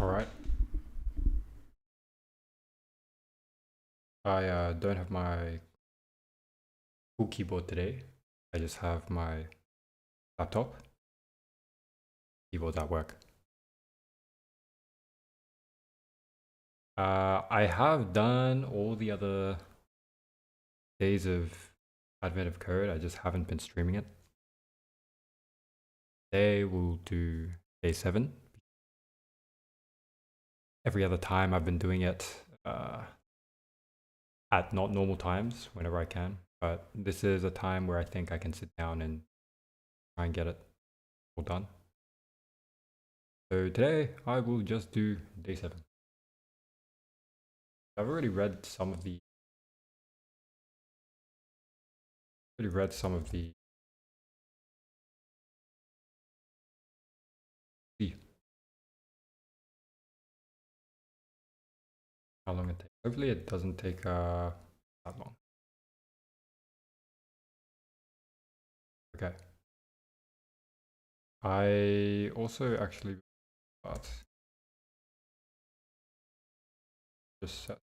All right. I don't have my full keyboard today. I just have my laptop. Keyboard's at work. I have done all the other days of Advent of Code. I just haven't been streaming it. Today we'll do day 7. Every other time I've been doing it at not normal times whenever I can. But this is a time where I think I can sit down and try and get it all done. So today I will just do day 7. I've already read some of the see how long it takes. Hopefully it doesn't take that long. Okay. I also actually just set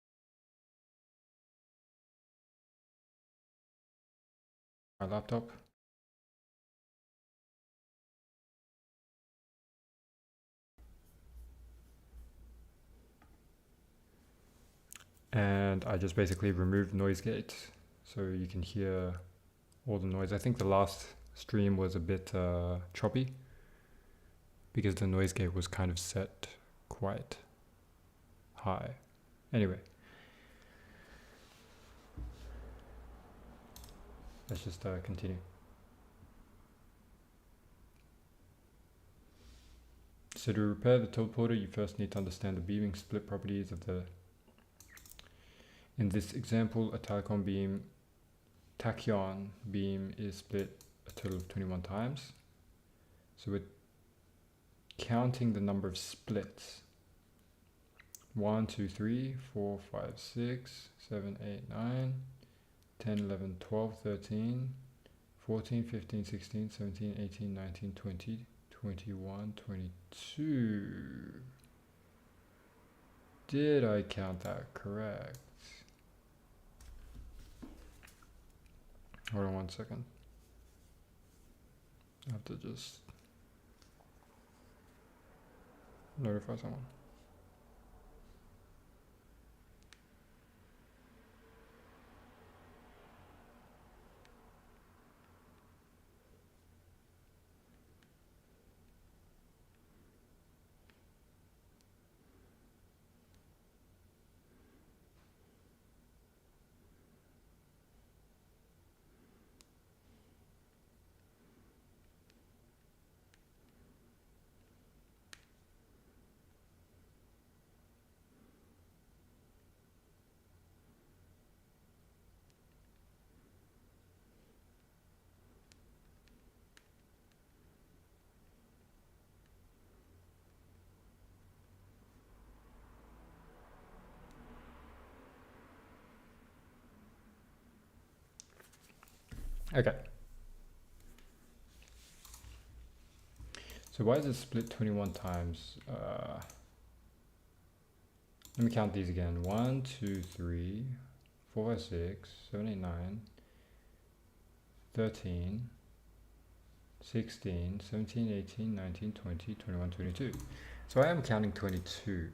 my laptop. And I just basically removed noise gate so you can hear all the noise. I think the last stream was a bit choppy because the noise gate was kind of set quite high. Anyway, let's just continue. So to repair the teleporter, you first need to understand the beaming split properties of the. In this example, a tachyon beam is split a total of 21 times. So we're counting the number of splits. 1, 2, 3, 4, 5, 6, 7, 8, 9, 10, 11, 12, 13, 14, 15, 16, 17, 18, 19, 20, 21, 22. Did I count that correct? Hold on 1 second. I have to just notify someone. Okay. So why is it split 21 times? Let me count these again. 1, 2, 3, 4, 5, 6, 7, 8, 9, 13, 16, 17, 18, 19, 20, 21, 22. So I am counting 22.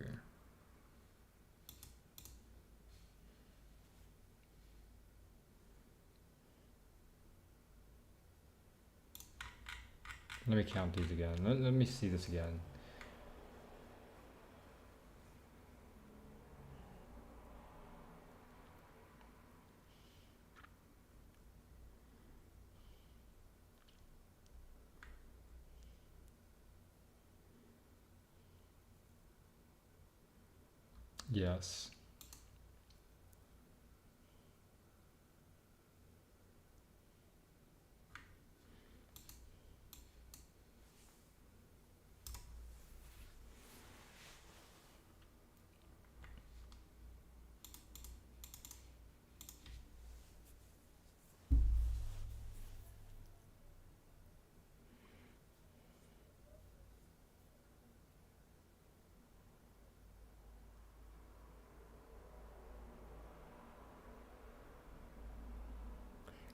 Let me count these again. Let me see this again. Yes.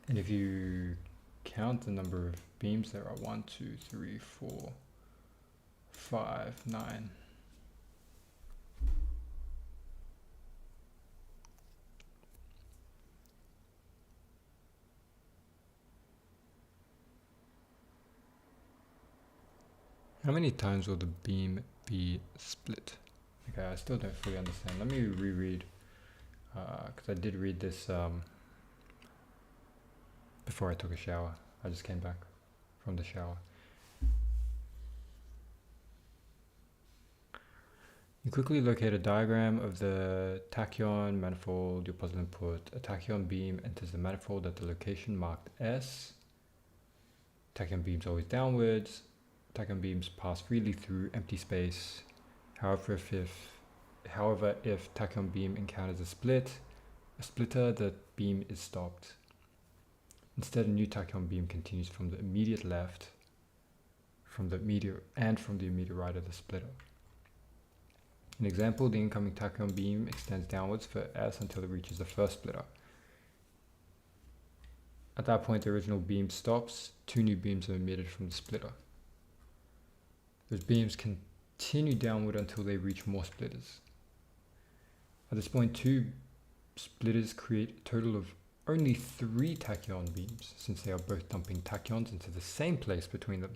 And if you count the number of beams, there are 1, 2, 3, 4, 5, 9. How many times will the beam be split? Okay, I still don't fully understand. Let me reread, because I did read this before I took a shower. I just came back from the shower. You quickly locate a diagram of the tachyon manifold. Your puzzle input. A tachyon beam enters the manifold at the location marked S. Tachyon beams always downwards. Tachyon beams pass freely through empty space. However, if tachyon beam encounters a splitter, the beam is stopped. Instead, a new tachyon beam continues from the immediate left, from the immediate right of the splitter. An example, the incoming tachyon beam extends downwards for S until it reaches the first splitter. At that point, the original beam stops. 2 new beams are emitted from the splitter. Those beams continue downward until they reach more splitters. At this point, 2 splitters create a total of only 3 tachyon beams, since they are both dumping tachyons into the same place between them.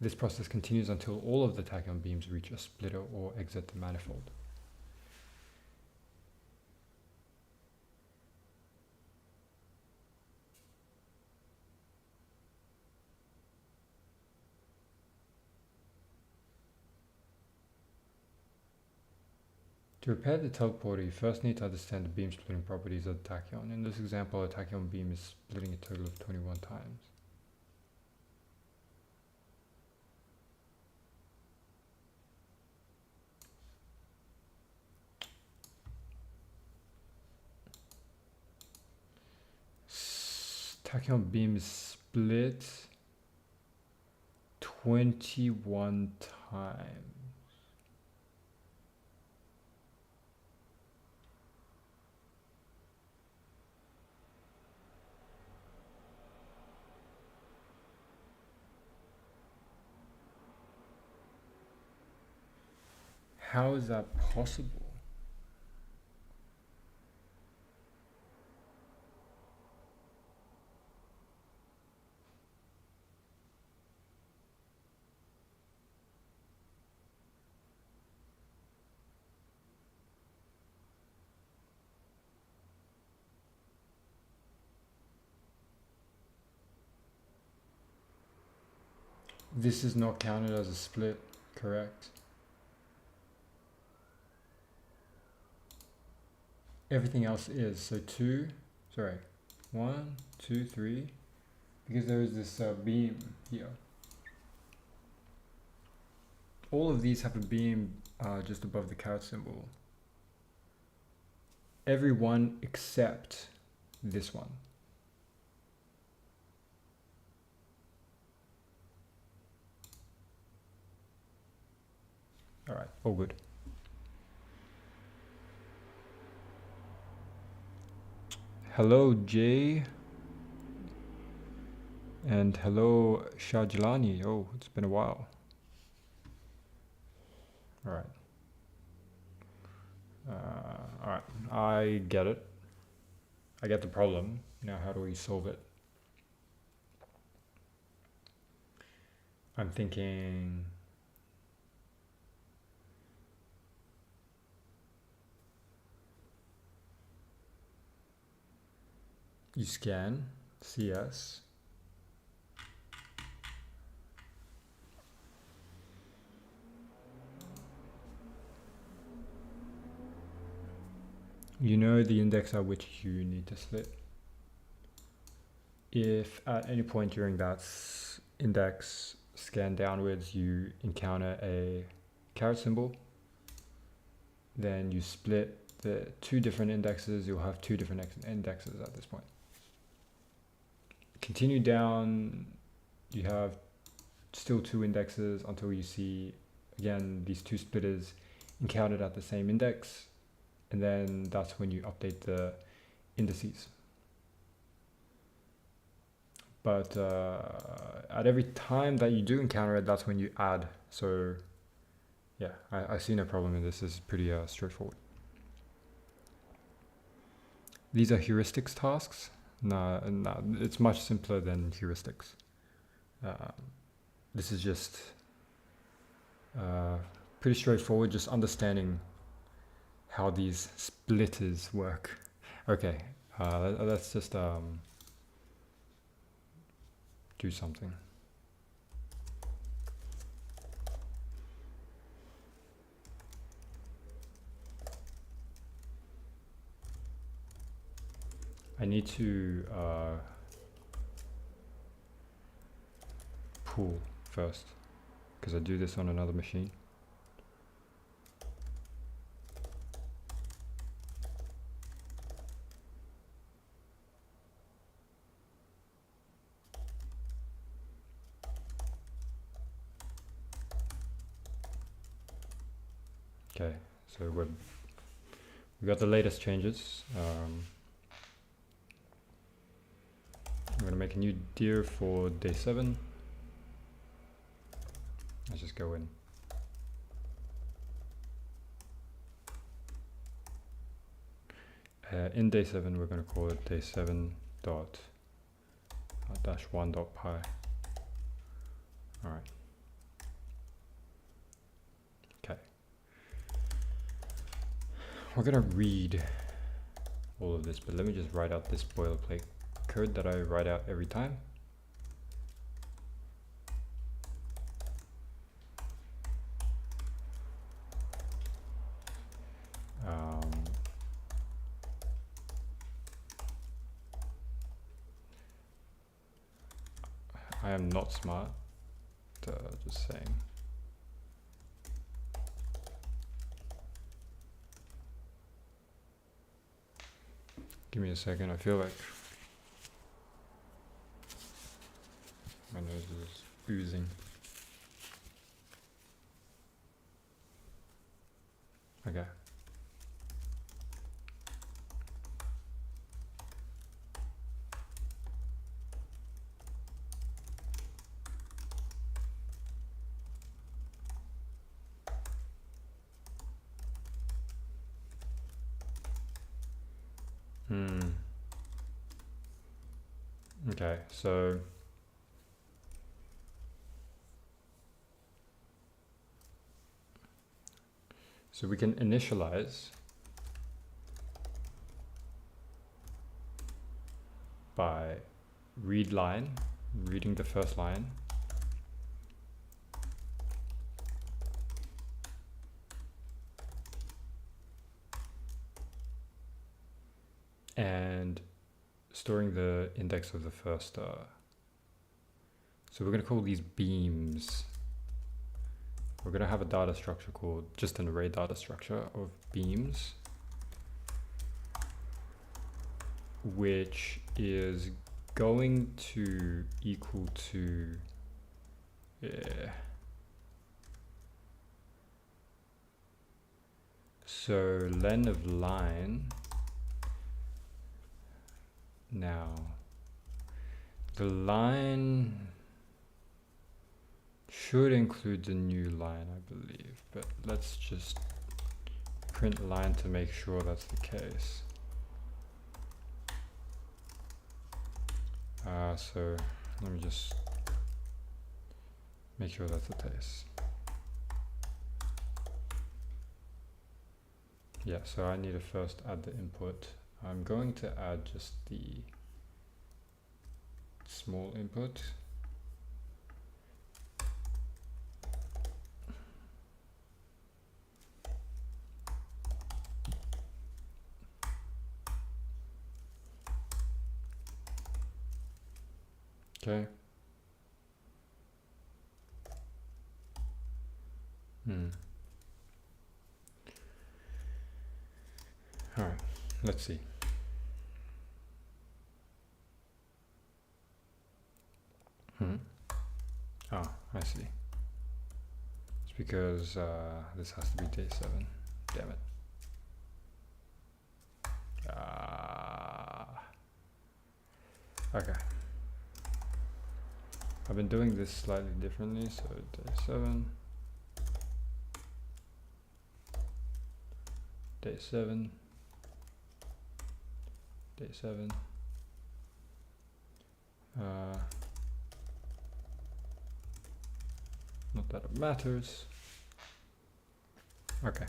This process continues until all of the tachyon beams reach a splitter or exit the manifold. To repair the teleporter, you first need to understand the beam splitting properties of the tachyon. In this example, a tachyon beam is splitting a total of 21 times. Tachyon beam is split 21 times. How is that possible? This is not counted as a split, correct? Everything else is. So 1, 2, 3, because there is this beam here. All of these have a beam just above the caret symbol. Every one except this one. All right, all good. Hello, Jay. And hello, Shajlani. Oh, it's been a while. All right. All right, I get it. I get the problem. Now, how do we solve it? I'm thinking... You scan CS. You know the index at which you need to split. If at any point during that index scan downwards you encounter a caret symbol, then you split the 2 different indexes, you'll have 2 different indexes at this point. Continue down, you have still 2 indexes until you see, again, these 2 splitters encountered at the same index, and then that's when you update the indices. But at every time that you do encounter it, that's when you add. So yeah, I see no problem in this. This is pretty straightforward. These are heuristics tasks. No, it's much simpler than heuristics. This is just pretty straightforward, just understanding how these splitters work. Okay, let's just do something. I need to pull first, because I do this on another machine. Okay, so we got the latest changes. I'm going to make a new dir for day 7. Let's just go in. In day 7, we're going to call it day 7 dot dash 1 dot pi. All right. Okay. We're going to read all of this, but let me just write out this boilerplate code that I write out every time. I am not smart, just saying. Give me a second, I feel like my nose is oozing. Okay. Okay, so we can initialize by read line, reading the first line, and storing the index of the first. So we're going to call these beams. We're going to have a data structure called just an array data structure of beams, which is going to equal to so len of line. Now the line should include the new line, I believe, but let's just print line to make sure that's the case. So let me just make sure that's the case. Yeah, so I need to first add the input. I'm going to add just the small input. Okay. All right, let's see. Oh, I see. It's because this has to be day 7. Damn it. Okay. I've been doing this slightly differently, so day 7, day 7, day 7, not that it matters. Okay.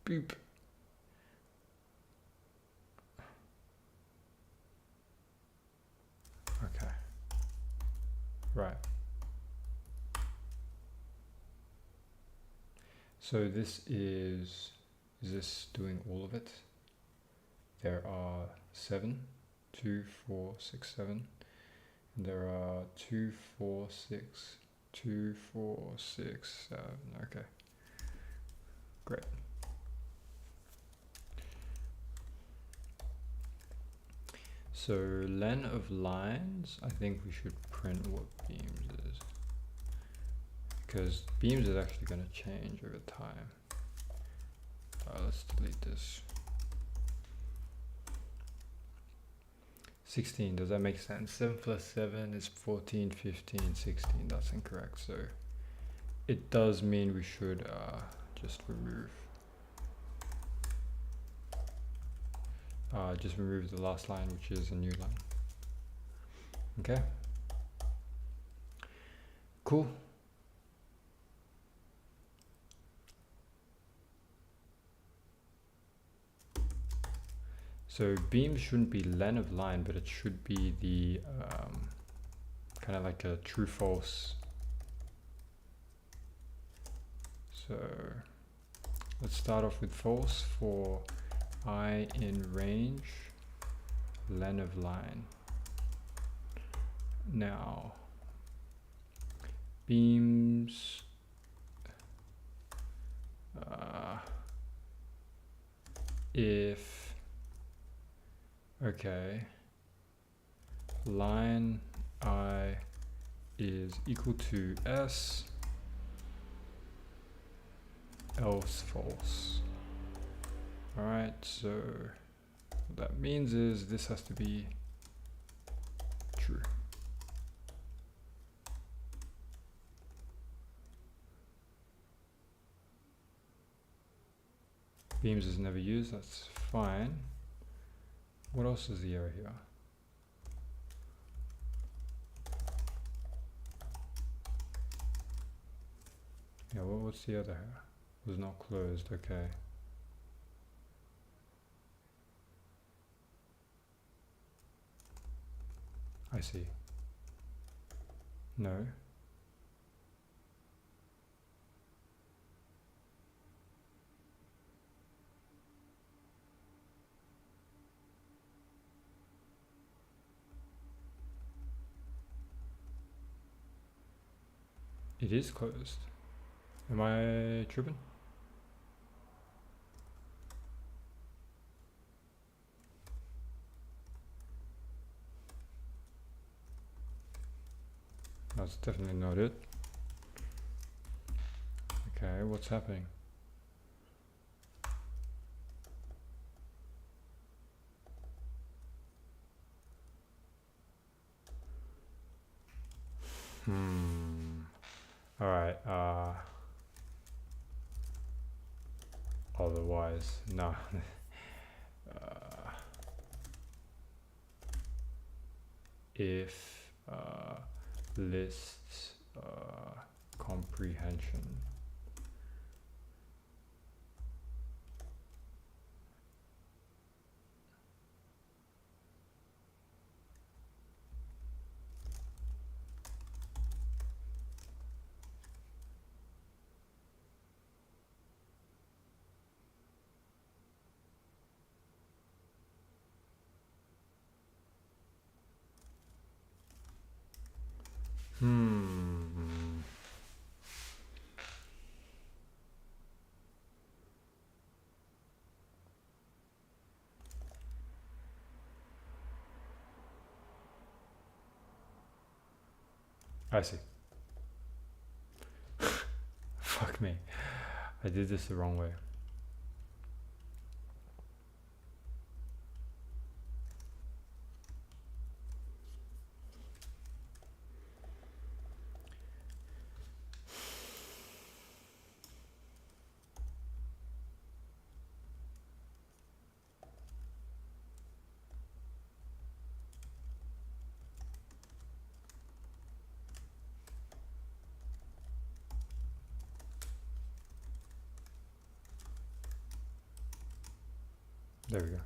Beep. Okay. Right. So this is this doing all of it? There are 7, 2, 4, 6, 7. And there are 2, 4, 6, 2, 4, 6, 7. Okay. Great. So len of lines, I think we should print what beams is, because beams is actually going to change over time. Let's delete this. 16, does that make sense? 7 plus 7 is 14, 15, 16. That's incorrect. So it does mean we should just remove the last line, which is a new line. Okay. Cool. So beam shouldn't be len of line, but it should be the kind of like a true false. So let's start off with false for I in range, len of line. Now beams if okay, line I is equal to S, else false. Alright, so what that means is this has to be true. Beams is never used, that's fine. What else is the error here? Yeah, well, what's the other error? Was not closed, okay. I see. No. It is closed. Am I tripping? That's definitely not it. Okay, what's happening? Alright, otherwise, no. If lists comprehension. I see. Fuck me. I did this the wrong way. There we go.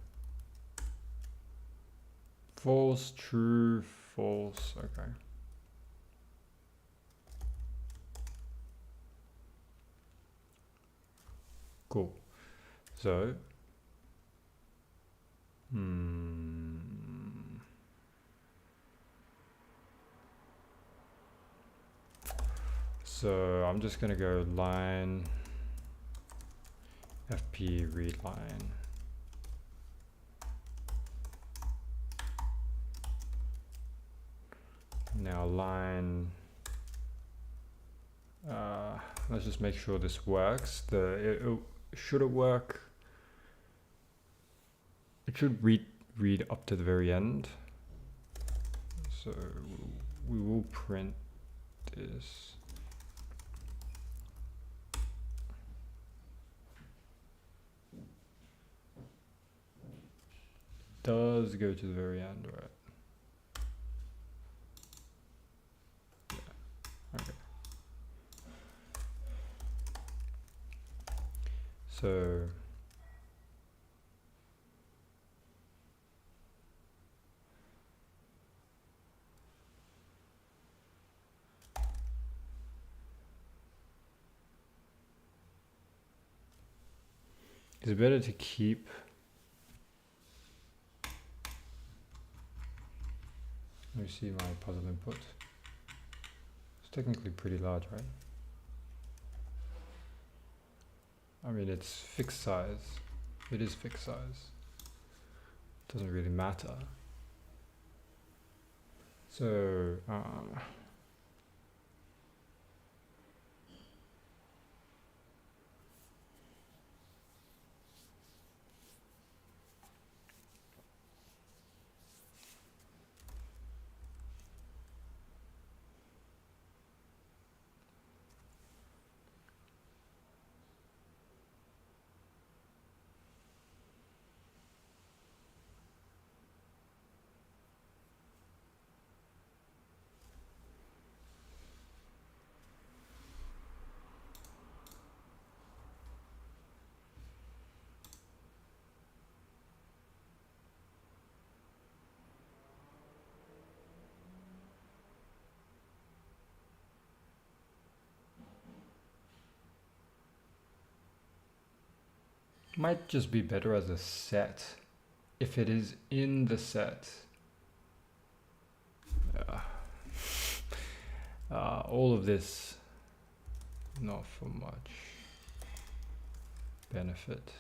False, true, false. Okay. Cool. So, so I'm just gonna go line FP read line. Now line, let's just make sure this works. Should it work? It should read up to the very end. So we will print this. Does go to the very end, right? Okay. So it's better to keep let me see my puzzle input. It's technically pretty large, right? I mean, it's fixed size. It is fixed size. Doesn't really matter. So, might just be better as a set if it is in the set. All of this, not for much benefit.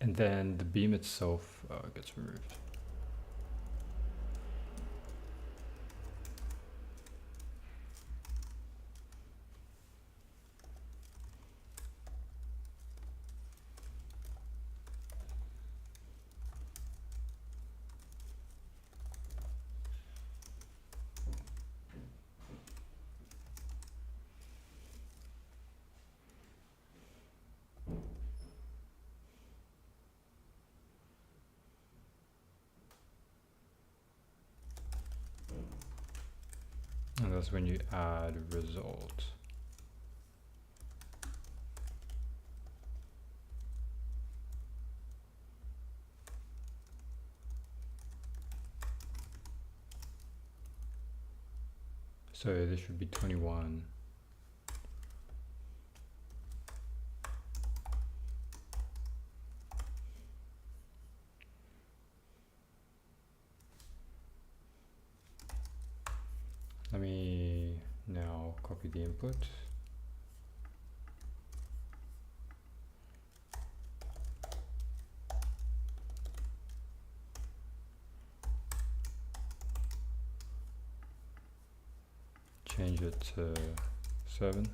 and then the beam itself gets removed. And that's when you add result. So this should be 21. Let me now copy the input. Change it to 7.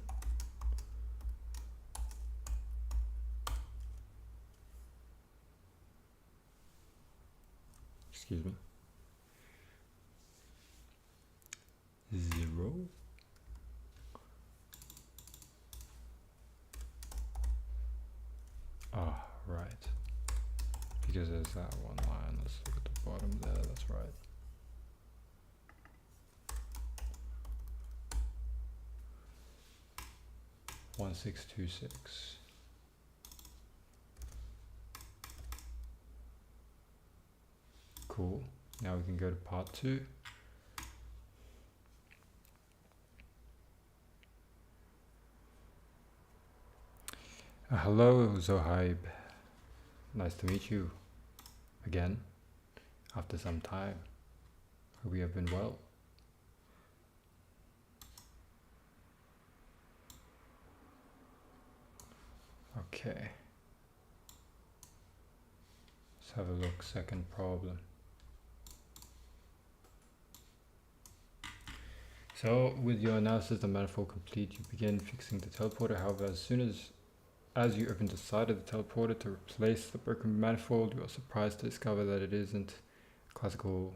Excuse me. 0. Ah, right. Because there's that one line. Let's look at the bottom there. That's right. One 626. Cool. Now we can go to part 2. Hello, Zohaib. Nice to meet you again after some time. Hope you have been well. Okay. Let's have a look. Second problem. So with your analysis of manifold complete, you begin fixing the teleporter. However, as soon as you open the side of the teleporter to replace the broken manifold, you are surprised to discover that it isn't a classical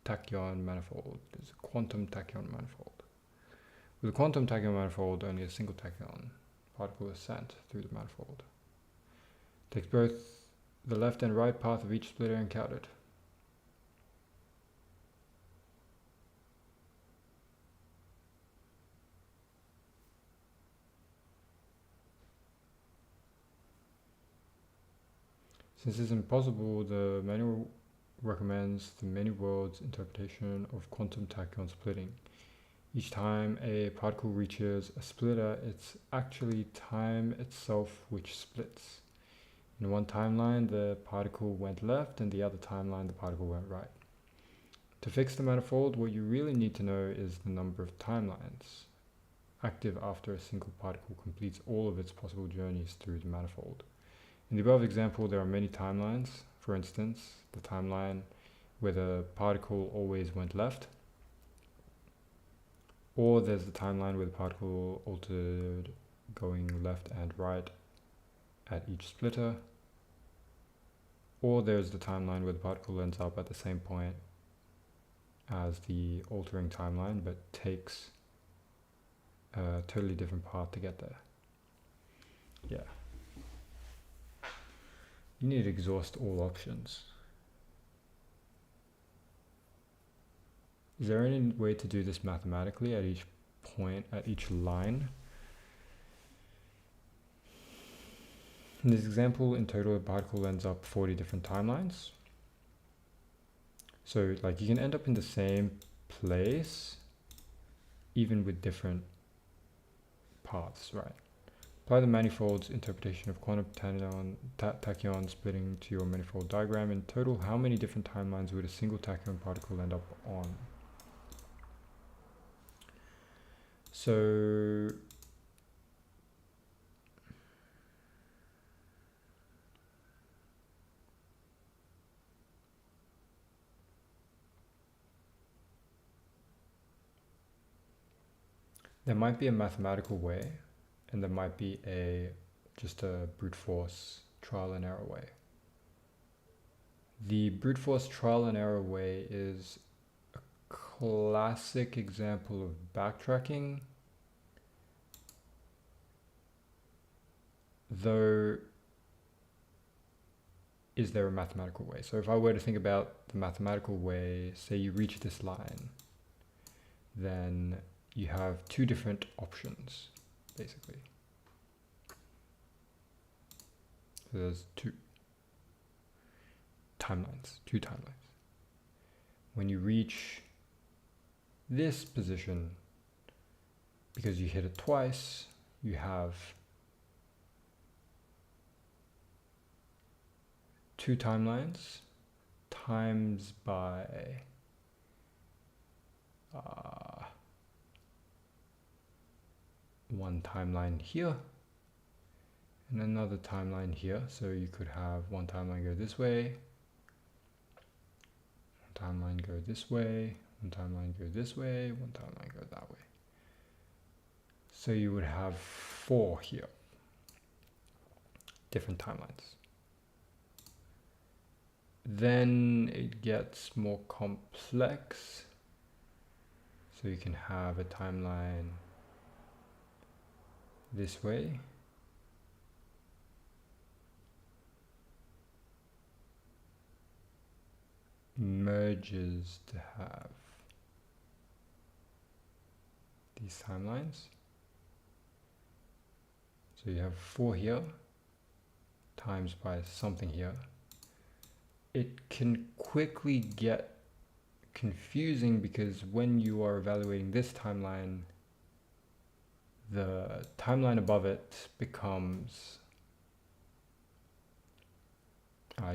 tachyon manifold. It's a quantum tachyon manifold. With a quantum tachyon manifold, only a single tachyon particle is sent through the manifold. It takes both the left and right path of each splitter and counted. Since it's impossible, the manual recommends the many worlds interpretation of quantum tachyon splitting. Each time a particle reaches a splitter, it's actually time itself which splits. In one timeline, the particle went left, and the other timeline, the particle went right. To fix the manifold, what you really need to know is the number of timelines active after a single particle completes all of its possible journeys through the manifold. In the above example, there are many timelines. For instance, the timeline where the particle always went left, or there's the timeline where the particle altered going left and right at each splitter, or there's the timeline where the particle ends up at the same point as the altering timeline but takes a totally different path to get there. Yeah. You need to exhaust all options. Is there any way to do this mathematically at each point, at each line? In this example, in total, the particle ends up 40 different timelines. So like you can end up in the same place, even with different paths, right? Apply the manifold's interpretation of quantum tachyon splitting to your manifold diagram. In total, how many different timelines would a single tachyon particle end up on? So There might be a mathematical way, and there might be just a brute force trial and error way. The brute force trial and error way is a classic example of backtracking, though is there a mathematical way? So if I were to think about the mathematical way, say you reach this line, then you have two different options, basically. So there's two timelines. When you reach this position, because you hit it twice, you have two timelines times by one timeline here and another timeline here. So you could have one timeline go this way, one timeline go this way, one timeline go this way, one timeline go that way. So you would have 4 here, different timelines. Then it gets more complex. So you can have a timeline this way, merges to have these timelines. So you have 4 here times by something here. It can quickly get confusing because when you are evaluating this timeline, the timeline above it becomes,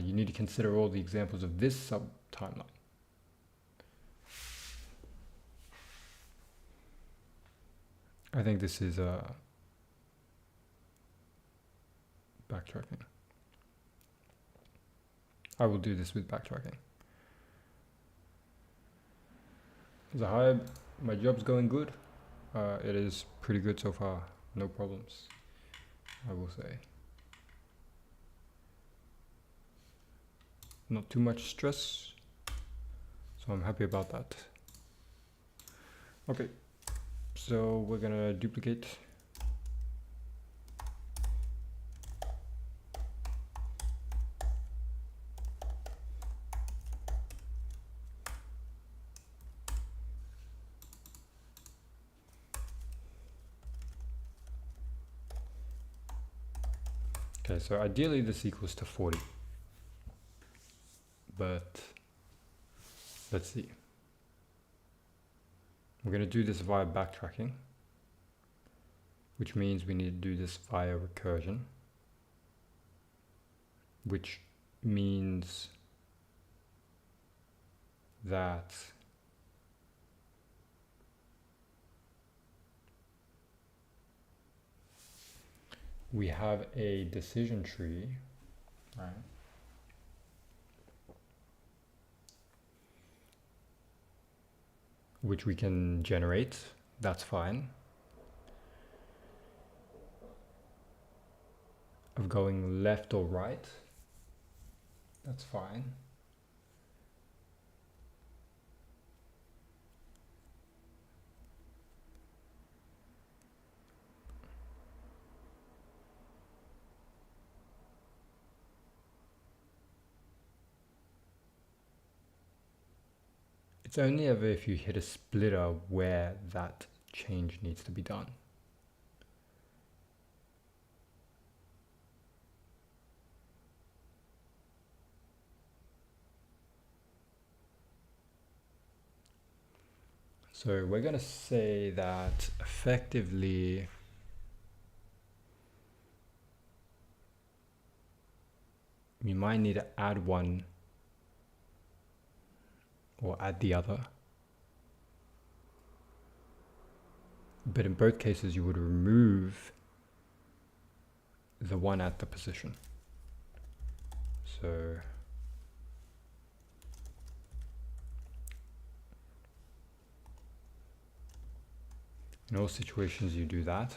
you need to consider all the examples of this sub-timeline. I think this is backtracking. I will do this with backtracking. Zahib, my job's going good. It is pretty good so far. No problems, I will say. Not too much stress, so I'm happy about that. Okay, so we're gonna duplicate. Okay, so ideally this equals to 40, but let's see. We're going to do this via backtracking, which means we need to do this via recursion, which means that we have a decision tree, right? Which we can generate, that's fine. Of going left or right, that's fine. It's only ever if you hit a splitter where that change needs to be done. So we're going to say that effectively you might need to add one or add the other. But in both cases, you would remove the one at the position. So In all situations you do that.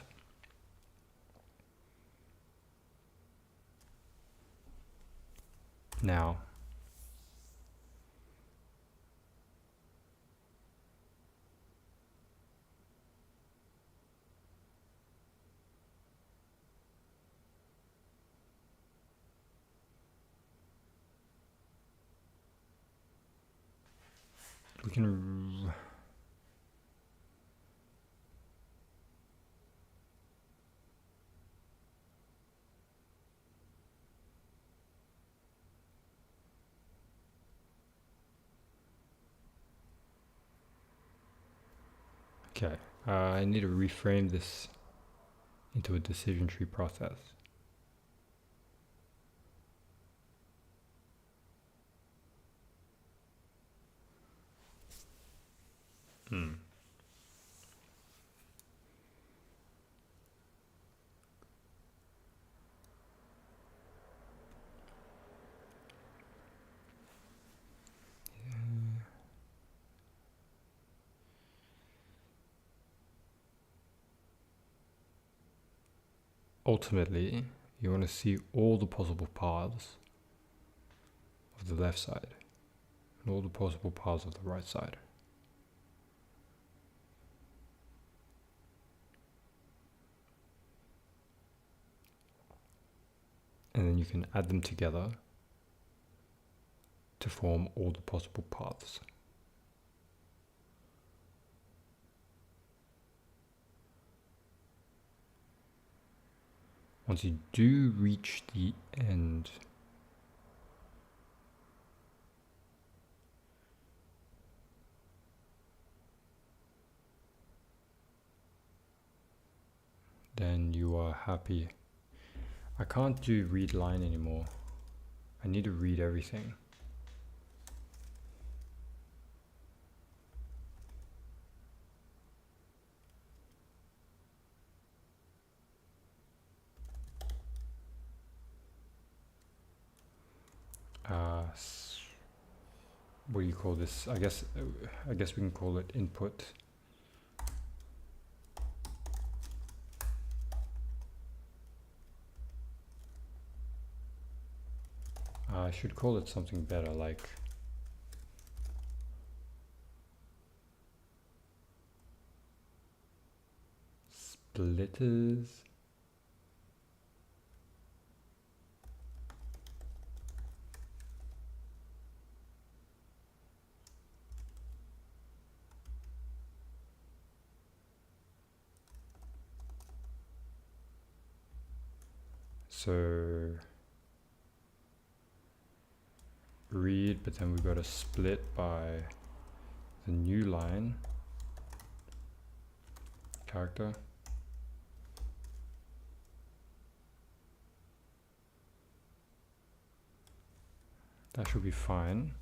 Now, we can okay, I need to reframe this into a decision tree process. Ultimately, you want to see all the possible paths of the left side and all the possible paths of the right side. And then you can add them together to form all the possible paths. Once you do reach the end, then you are happy. I can't do read line anymore. I need to read everything. What do you call this? I guess we can call it input. I should call it something better, like splitters. So read, but then we've got to split by the new line character. That should be fine.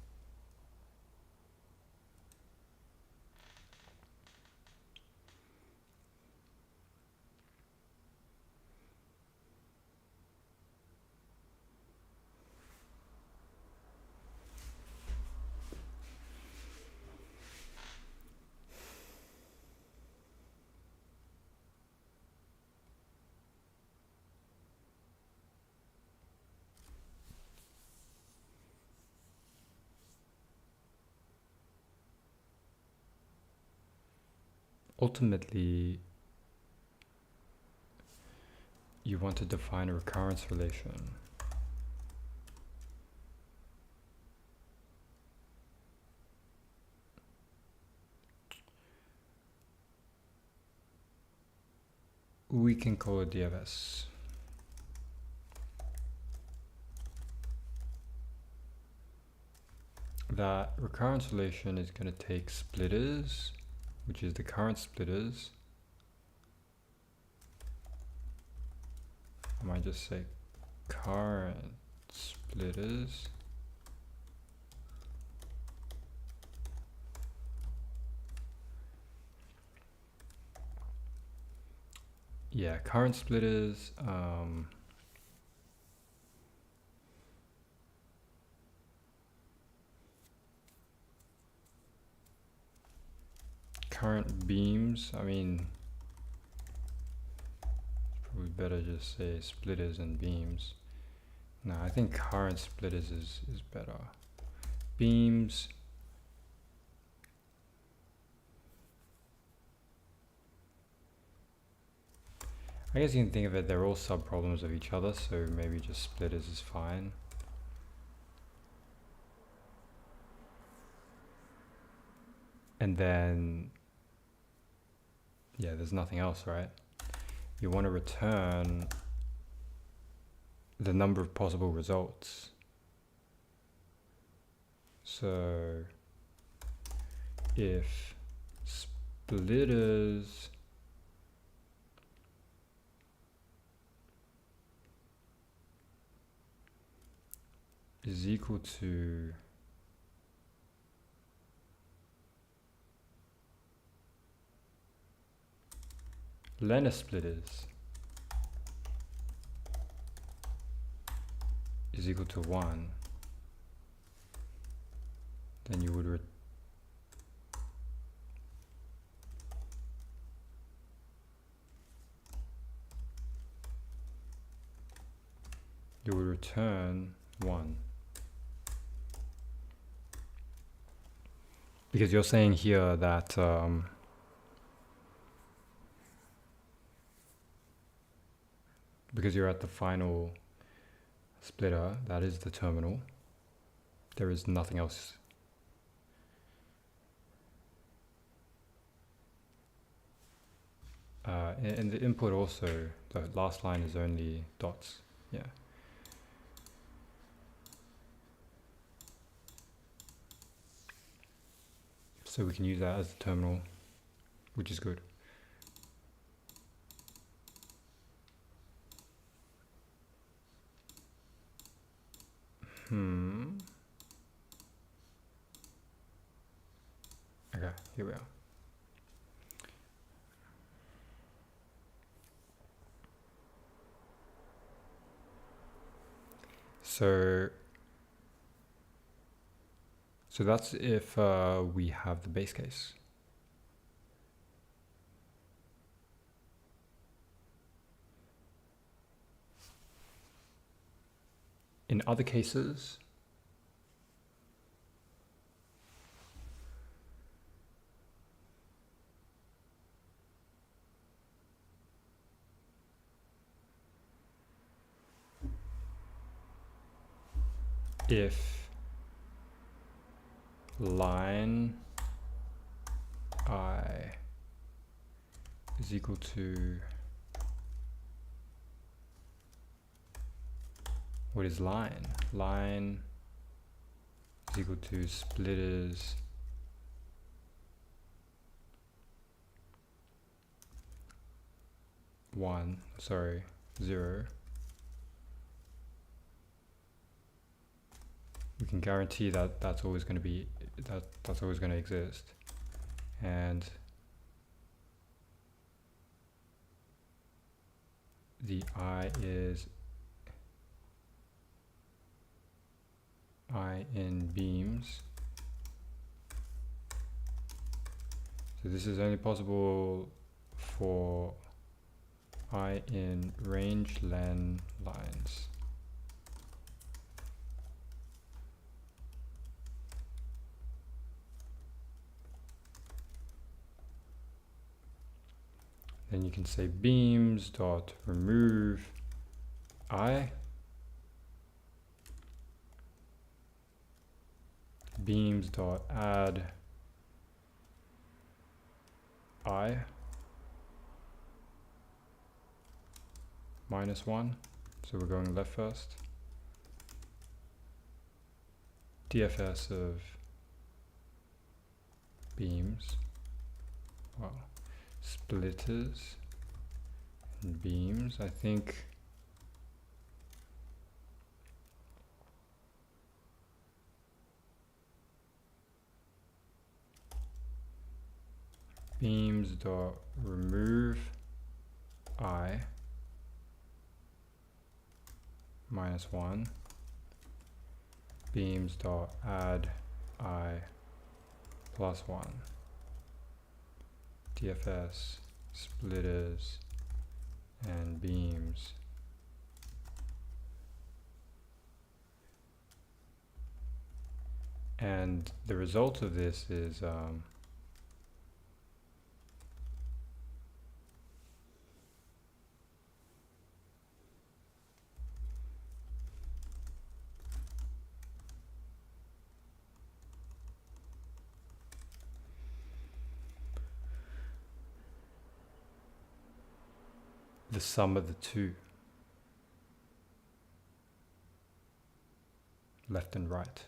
Ultimately, you want to define a recurrence relation. We can call it DFS. That recurrence relation is going to take splitters, which is the current splitters. I might just say current splitters. Yeah, current splitters. Current beams. I mean, better just say splitters and beams. No, I think current splitters is better. Beams. I guess you can think of it, they're all subproblems of each other, so maybe just splitters is fine. And then, yeah, there's nothing else, right? You want to return the number of possible results. So if splitters is equal to len splitters is equal to 1, then you would return 1. Because you're saying here that because you're at the final splitter, that is the terminal, there is nothing else. And the input also, the last line is only dots, yeah. So we can use that as the terminal, which is good. Okay, here we are. So that's if we have the base case. In other cases, if line I is equal to, what is line? Line is equal to splitters zero. We can guarantee that that's always going to be, that's always going to exist. And the I is I in beams. So this is only possible for I in range len lines. Then you can say beams dot remove I, beams dot add I -1. So we're going left first. DFS of beams. Wow. Splitters and beams, I think beams dot remove I -1, beams dot add I +1, DFS splitters and beams. And the result of this is the sum of the two, left and right.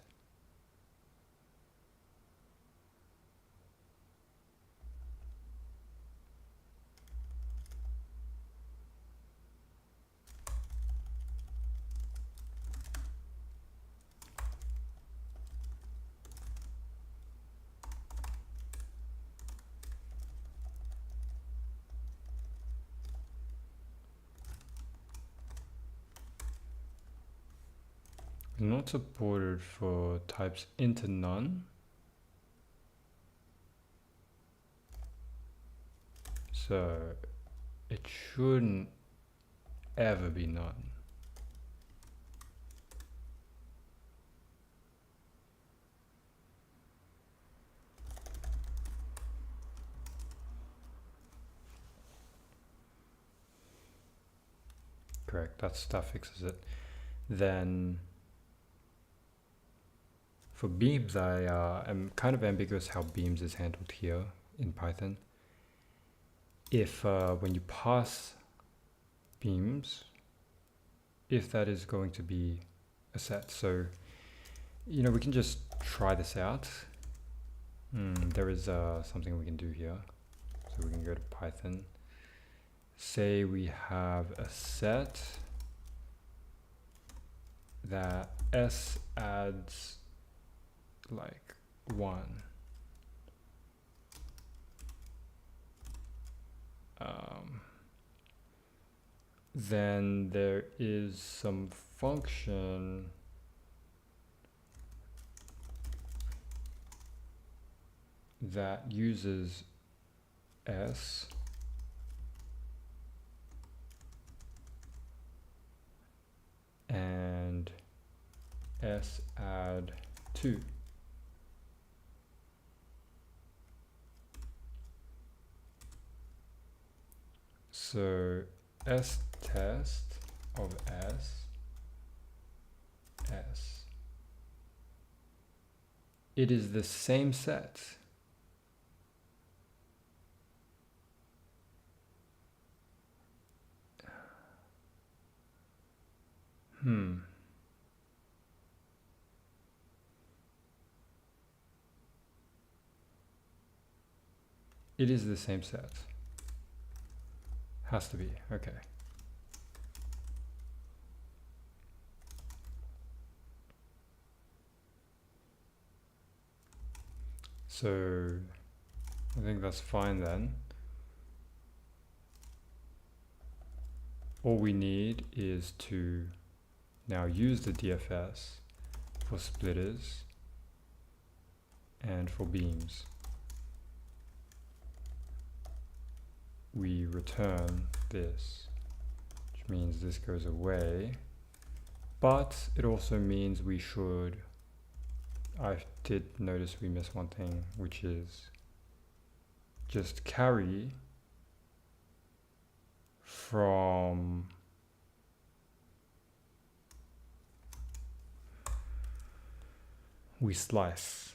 Not supported for types int and none. So it shouldn't ever be none. Correct, that fixes it. Then for beams, I am kind of ambiguous how beams is handled here in Python. If when you pass beams, if that is going to be a set. So, you know, we can just try this out. There is something we can do here. So we can go to Python. Say we have a set that s adds like 1. Then there is some function that uses s and s add 2. So s test of s, it is the same set. It is the same set. Has to be, okay. So I think that's fine then. All we need is to now use the DFS for splitters and for beams. We return this, which means this goes away, but it also means we should, I did notice we missed one thing, which is just carry from we slice.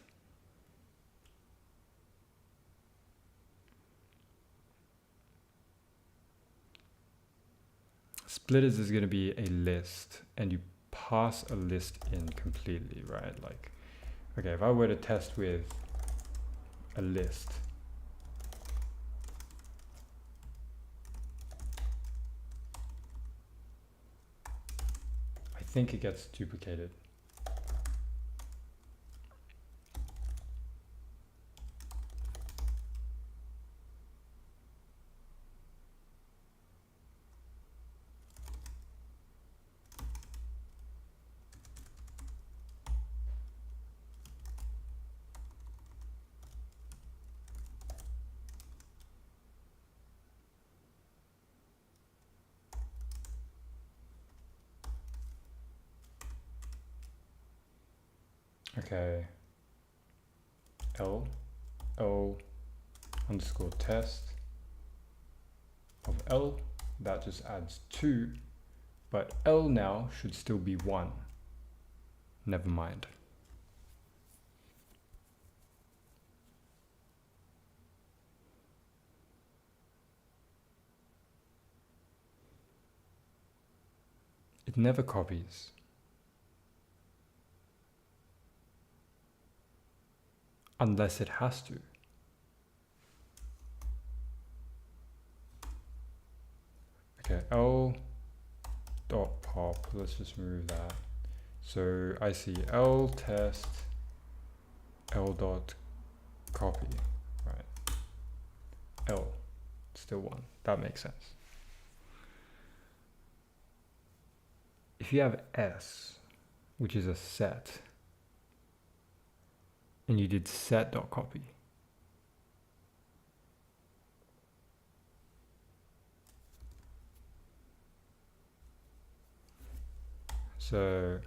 Splitters is going to be a list, and you pass a list in completely, right? Like, okay, if I were to test with a list, I think it gets duplicated. Okay, L underscore test of L, that just adds 2, but L now should still be 1. Never mind. It never copies. Unless it has to. Okay, L dot pop, let's just remove that. So I see L test L dot copy, right? L, still 1, that makes sense. If you have S, which is a set, and you did set.copy, so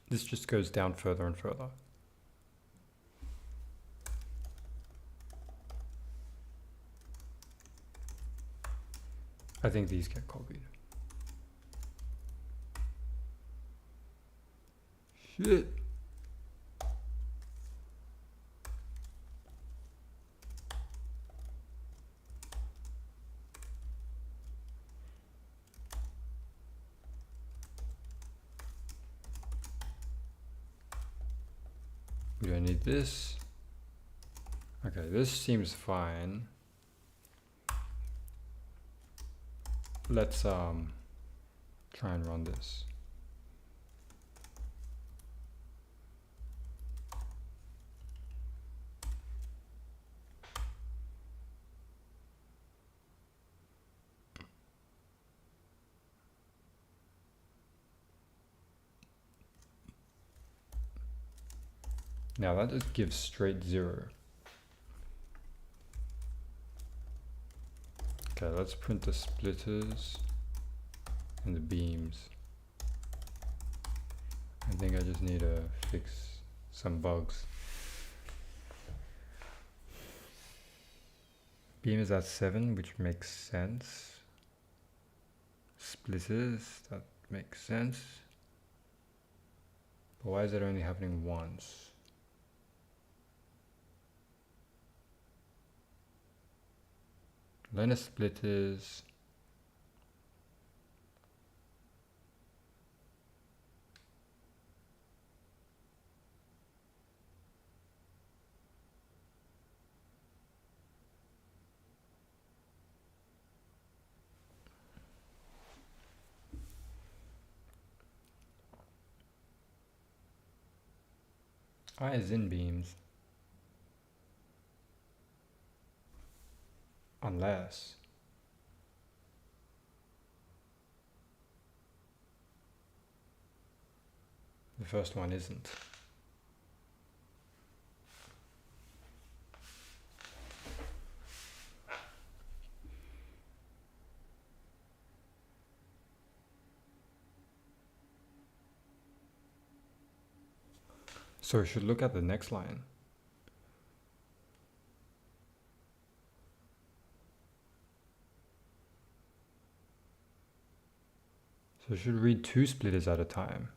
this just goes down further and further. I think these get copied. Shit. We don't need this. Okay, this seems fine. Let's try and run this. Now that just gives straight 0. Okay, let's print the splitters and the beams. I think I just need to fix some bugs. Beam is at 7, which makes sense. Splitters, that makes sense. But why is it only happening once? Line of splitters. I is in beams. Unless the first one isn't. So we should look at the next line. So it should read 2 splitters at a time.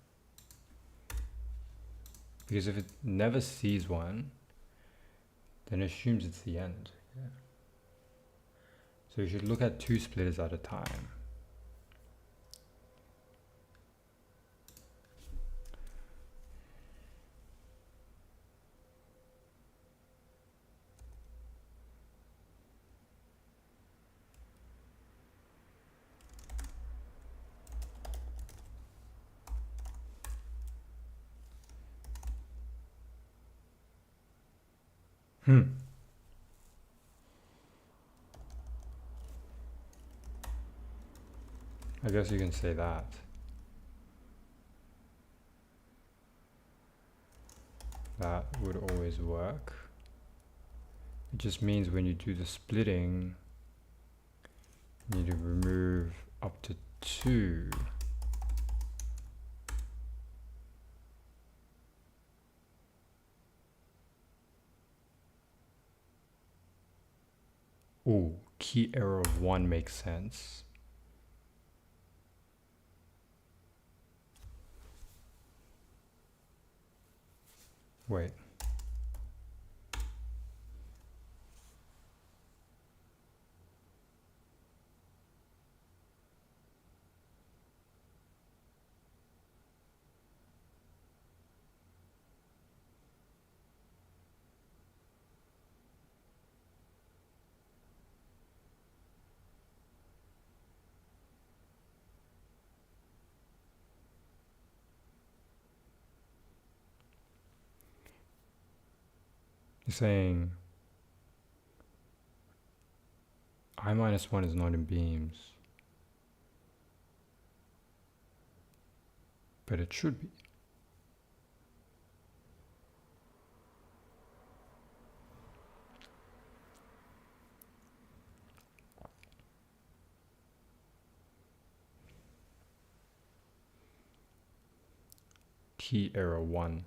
Because if it never sees one, then it assumes it's the end. Yeah. So you should look at 2 splitters at a time. I guess you can say that. that would always work. It just means when you do the splitting, you need to remove up to 2. Ooh, key error of 1 makes sense. Wait. You're saying I minus 1 is not in beams, but it should be. Key error 1,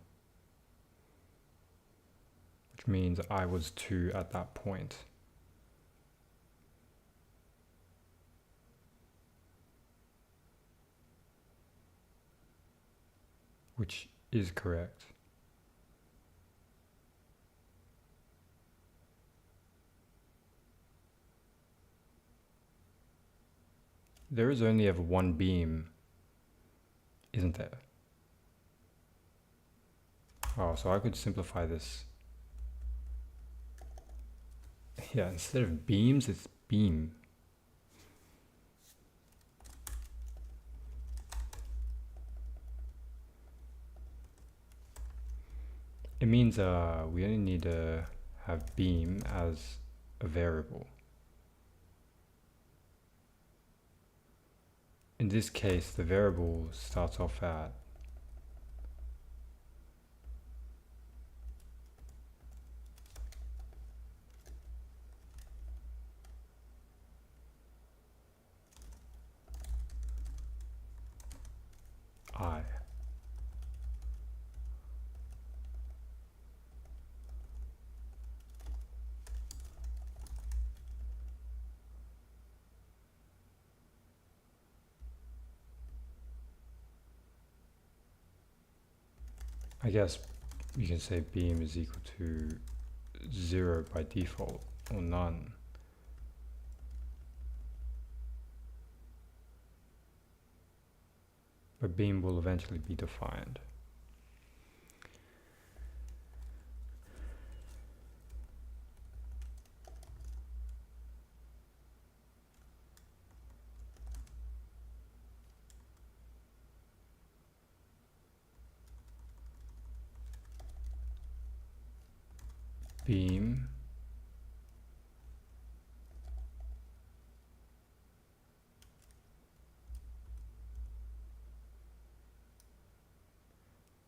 which means I was 2 at that point. Which is correct. There is only ever one beam, isn't there? Oh, so I could simplify this. Yeah, instead of beams, it's beam. It means we only need to have beam as a variable. In this case, the variable starts off at I. I guess you can say beam is equal to 0 by default, or none. But beam will eventually be defined.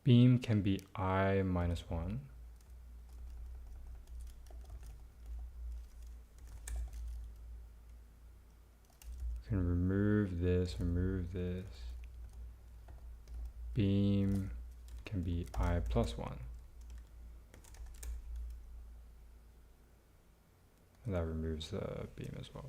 Beam can be I minus 1. You can remove this. Beam can be I plus 1. And that removes the beam as well.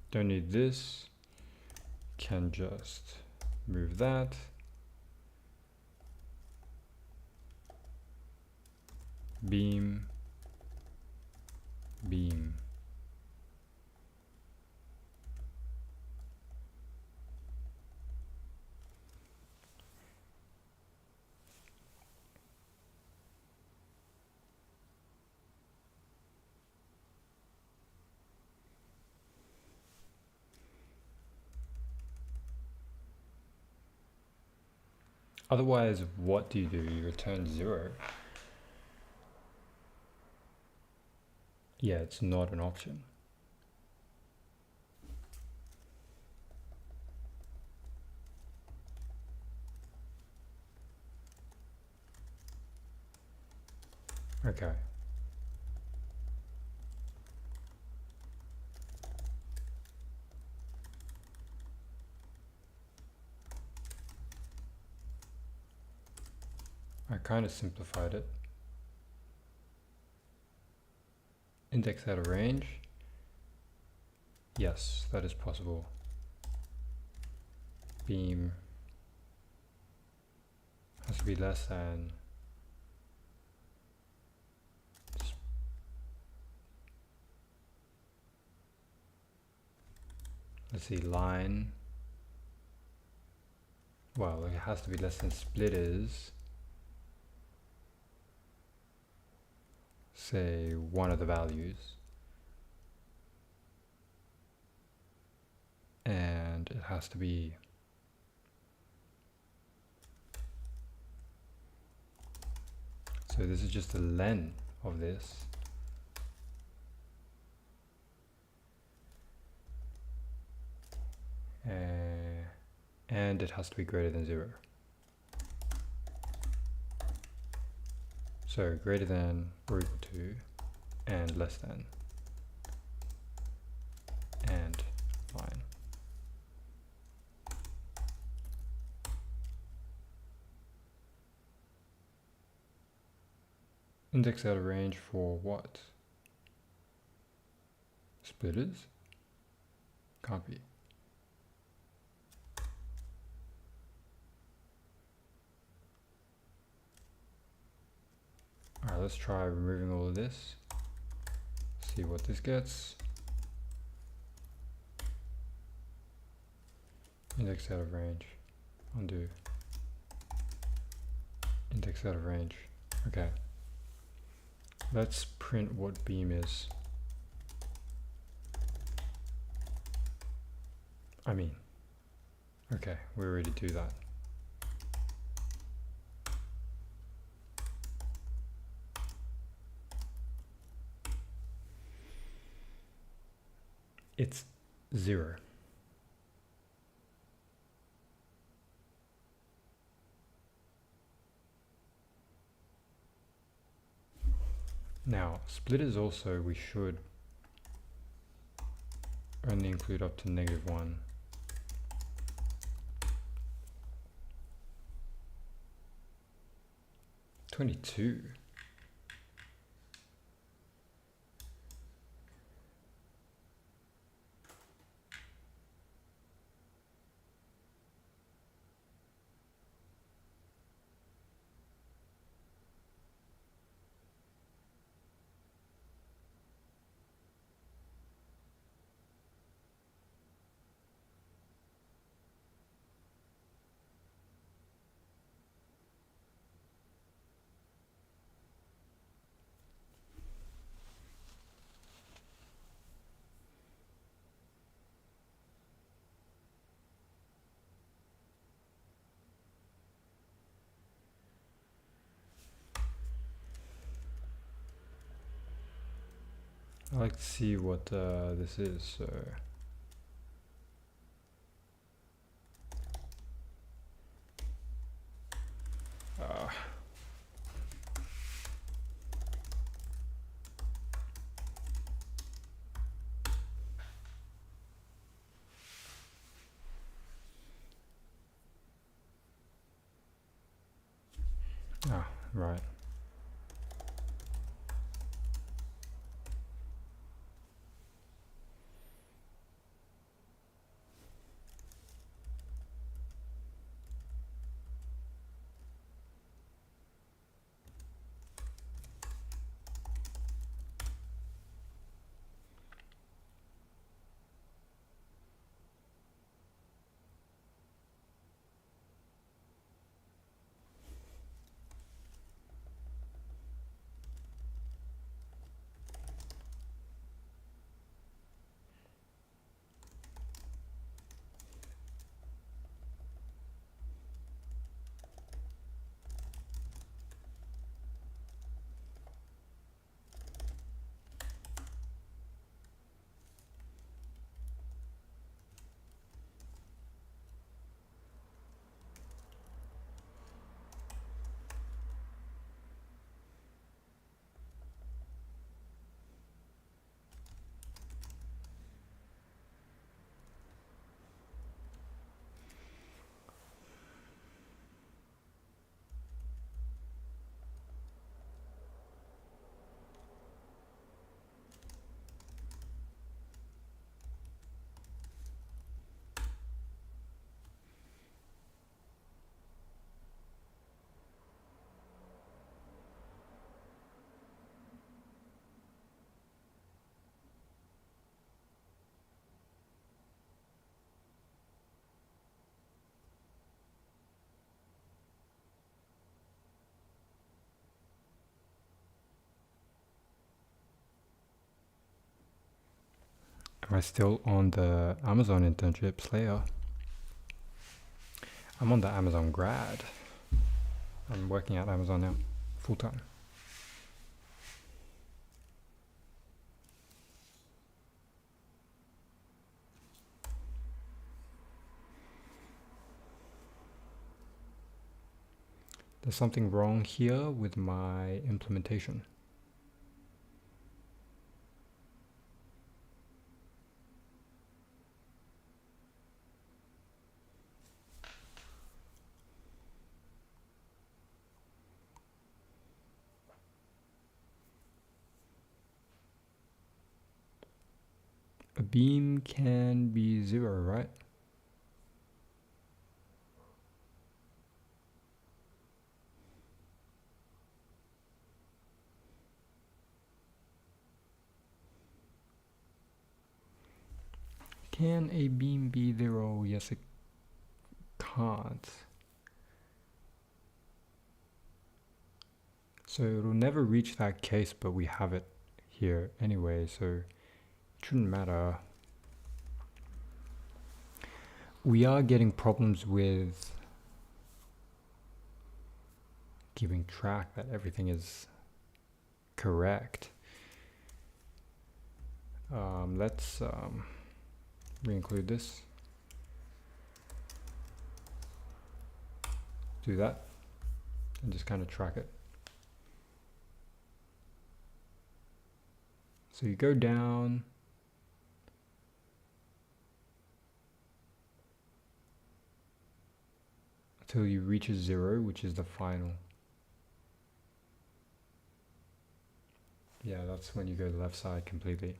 Don't need this. Can just move that. Beam. Otherwise, what do? You return 0. Yeah, it's not an option. Okay. I kind of simplified it. Index out of range. Yes, that is possible. Beam has to be less than. Let's see, line. Well, it has to be less than split is, say, one of the values. And it has to be so this is just the len of this. And it has to be greater than 0. So greater than or equal to and less than and line. Index out of range for what? Splitters? Can't be. Alright, let's try removing all of this. See what this gets. Index out of range. Undo. Index out of range. Okay. Let's print what beam is. Okay, we already do that. It's 0. Now, splitters also we should only include up to -1. $22. I like to see what this is, so right. Am I still on the Amazon internship, Slayer? I'm on the Amazon grad. I'm working at Amazon now, full time. There's something wrong here with my implementation. A beam can be 0, right? Can a beam be 0? Yes, it can't. So it'll never reach that case, but we have it here anyway, so it shouldn't matter. We are getting problems with keeping track that everything is correct. Let's re-include this. Do that and just kind of track it. So you go down until you reach a 0, which is the final. Yeah, that's when you go left side completely.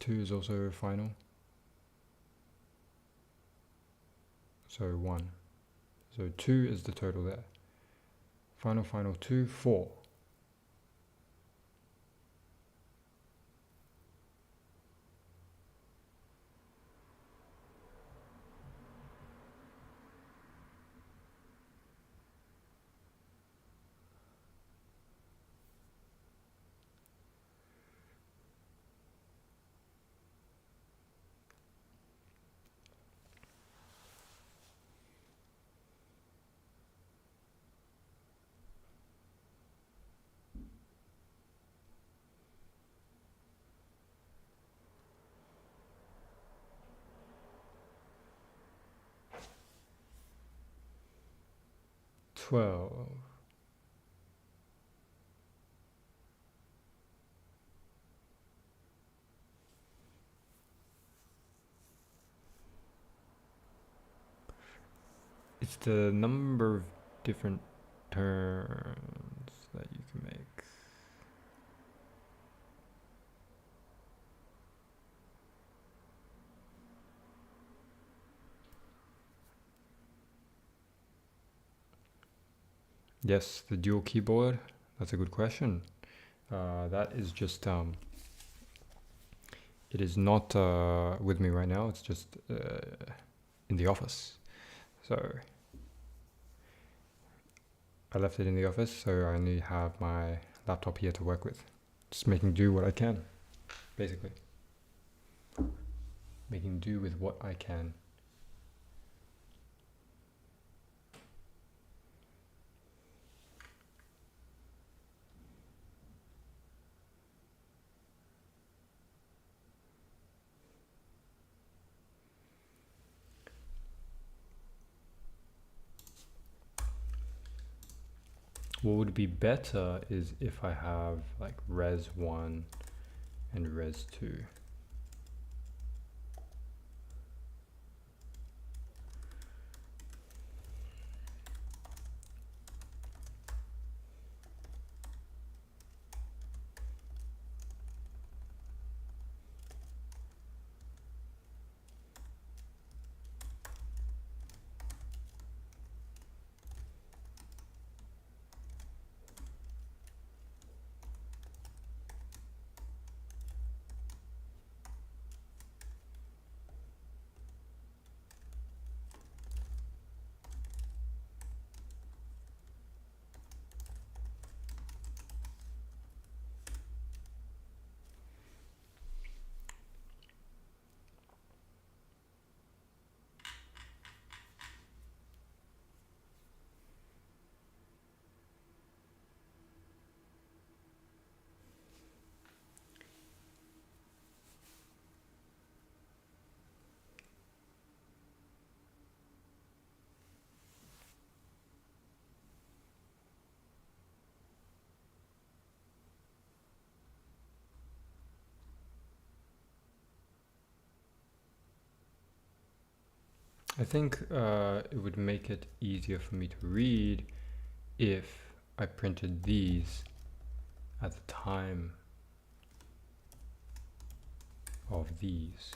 2 is also final. So 1. So 2 is the total there. Final, 2, 4. It's the number of different turns that you can make. Yes, the dual keyboard. That's a good question. That is just it is not with me right now. It's just in the office. So I left it in the office, so I only have my laptop here to work with. Just making do what I can, basically. Making do with what I can. What would be better is if I have like res 1 and res 2. I think it would make it easier for me to read if I printed these at the time of these.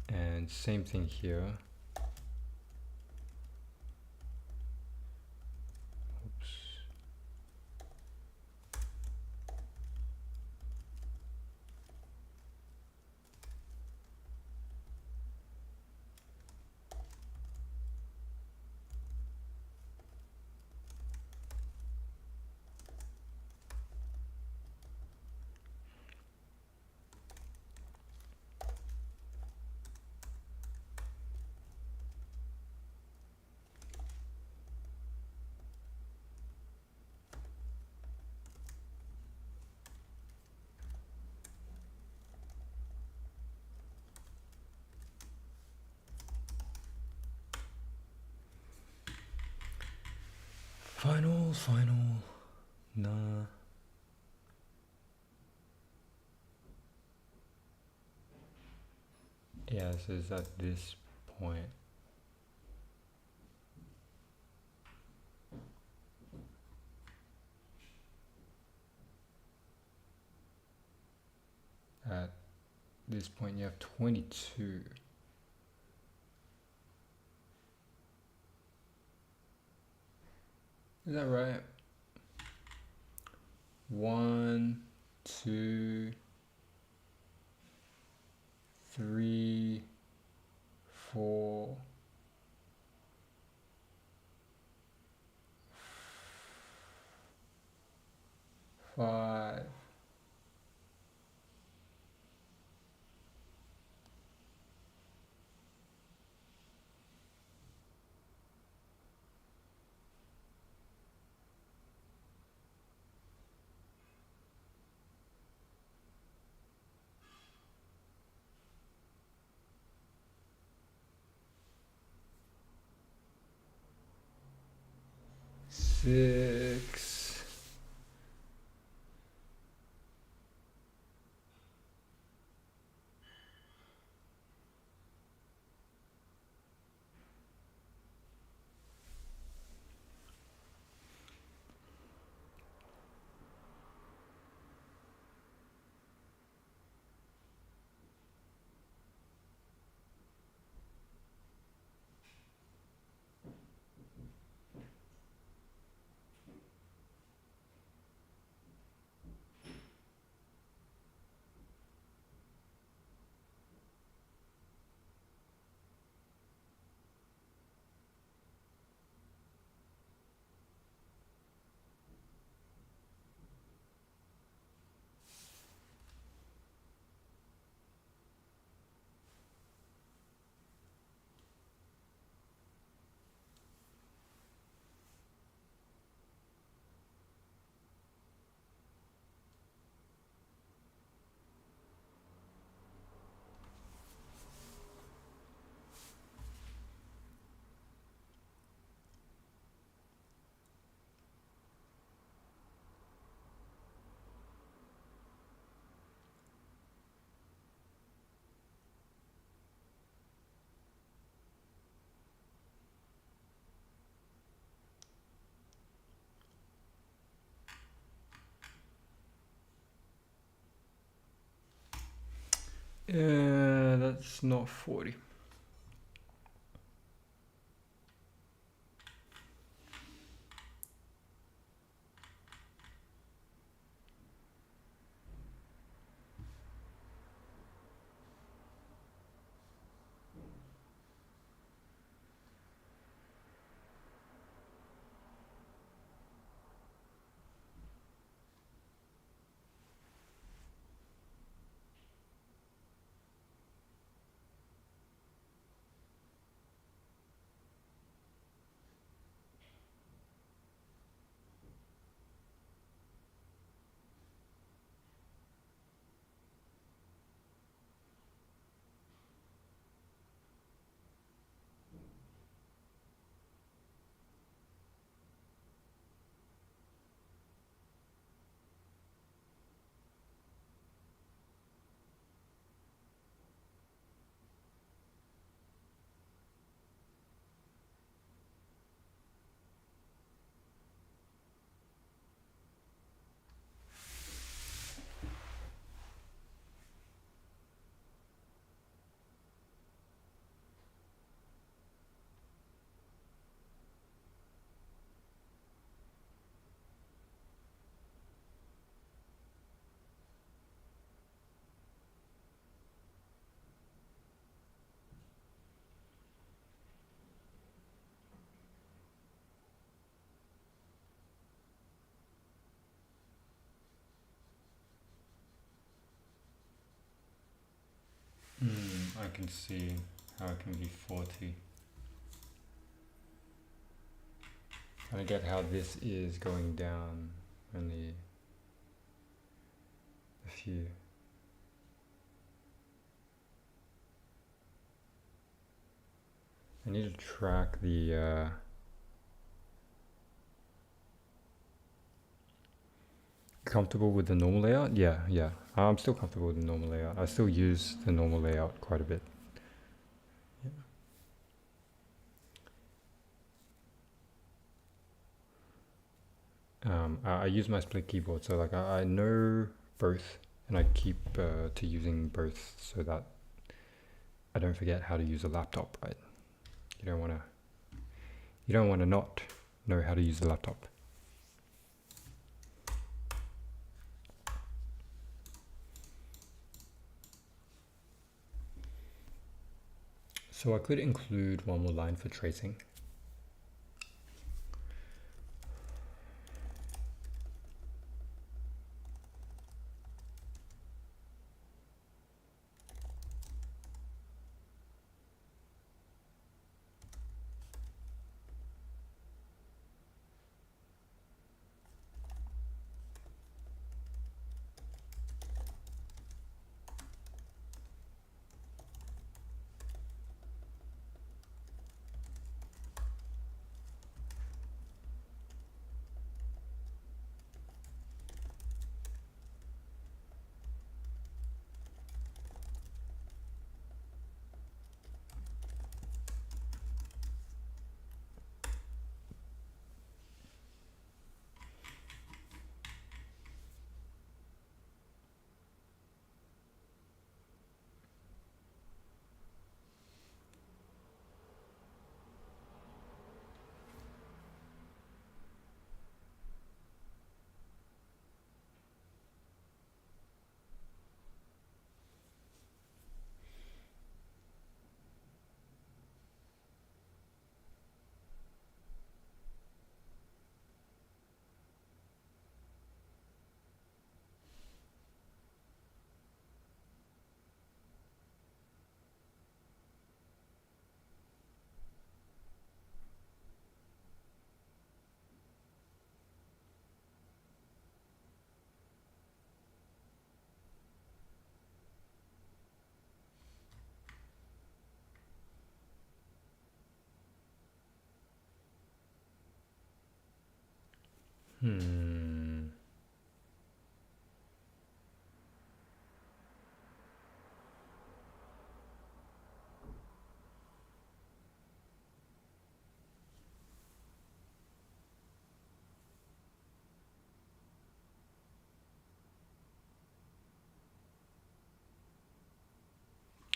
And same thing here. Oops. Final, nah. Yeah, this is at this point. At this point you have 22. Is that right? 1, 2, 3, 4, 5. 6. That's not 40. I can see how it can be 40. I get how this is going down only a few. I need to track the comfortable with the normal layout? Yeah. I'm still comfortable with the normal layout. I still use the normal layout quite a bit. I use my split keyboard, so like I know both, and I keep to using both so that I don't forget how to use a laptop, right? You don't want to not know how to use the laptop. So I could include one more line for tracing.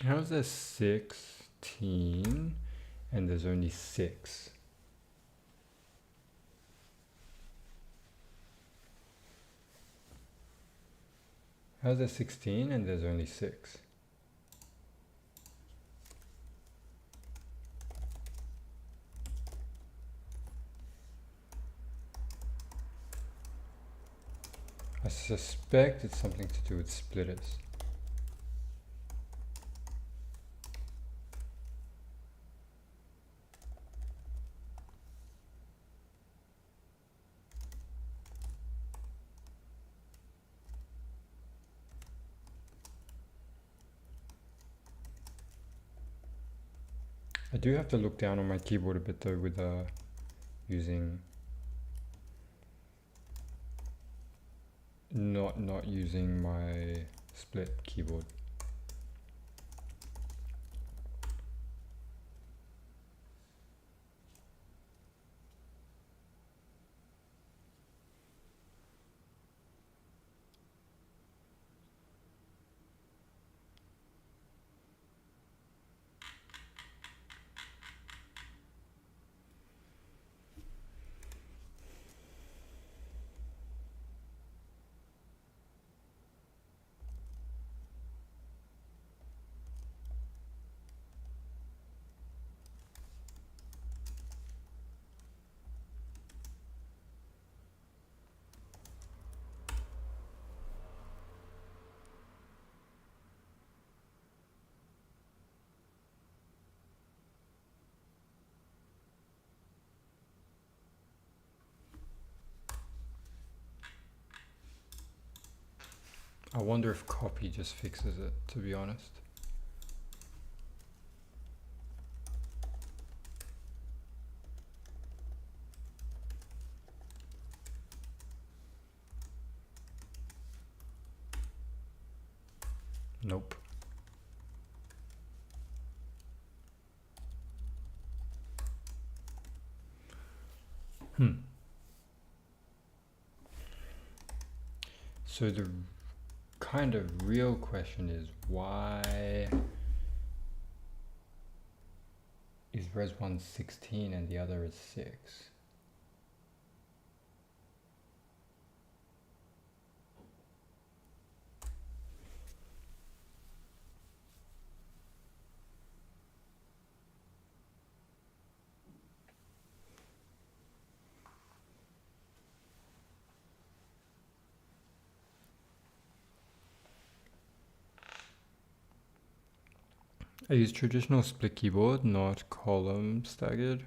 How's there 16 and there's only 6? How's there 16 and there's only 6? I suspect it's something to do with splitters. I do have to look down on my keyboard a bit though with using not using my split keyboard. I wonder if copy just fixes it, to be honest. Nope. So the kind of real question is, why is res 1 16 and the other is 6? I use traditional split keyboard, not column staggered.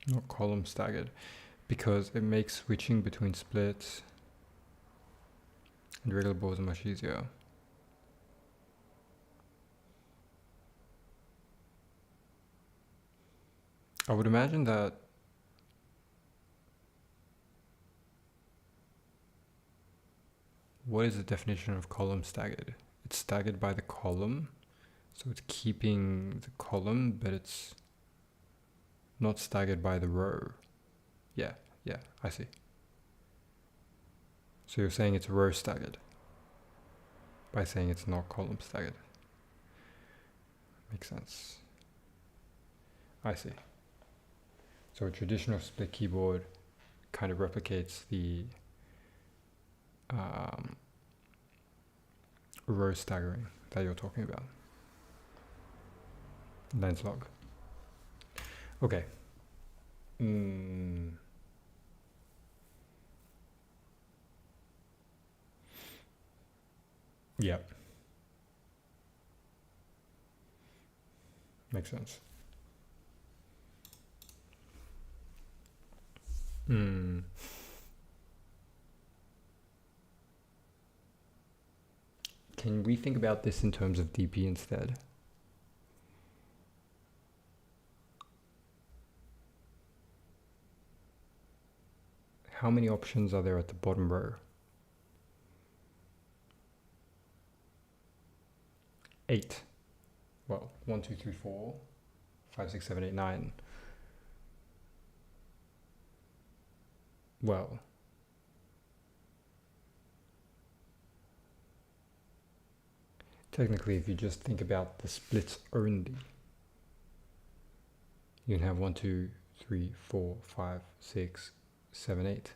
Not column staggered, because it makes switching between splits and regular boards much easier. I would imagine that what is the definition of column staggered? It's staggered by the column, so it's keeping the column, but it's not staggered by the row. Yeah, I see. So you're saying it's row staggered by saying it's not column staggered. Makes sense. I see. So a traditional split keyboard kind of replicates the row staggering that you're talking about. Lens log. Okay. Yep. Makes sense. Can we think about this in terms of DP instead? How many options are there at the bottom row? 8. Well, 1, 2, 3, 4, 5, 6, 7, 8, 9. Well, technically, if you just think about the splits only, you can have 1, 2, 3, 4, 5, 6, 7, 8.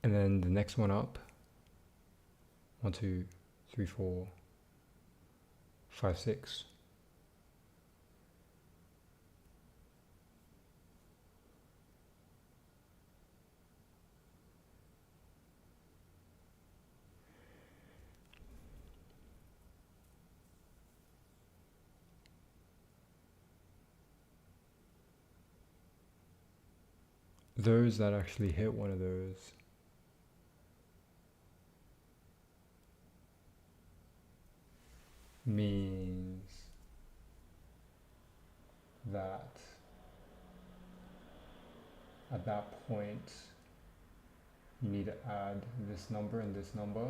And then the next one up, 1, 2, 3, 4, 5, 6. Those that actually hit one of those means that at that point you need to add this number and this number.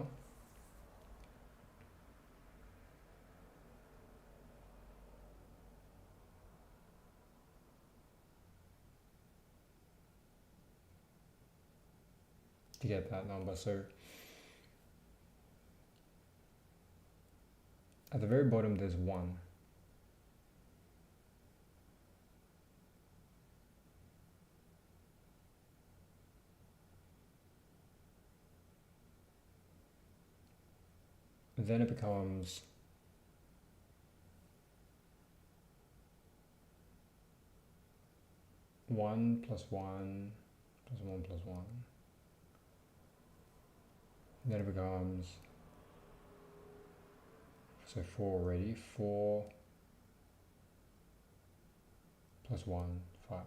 To get that number. So at the very bottom there's 1. Then it becomes 1 plus 1 plus 1 plus 1. Then it becomes, so 4 already, 4 plus 1, 5.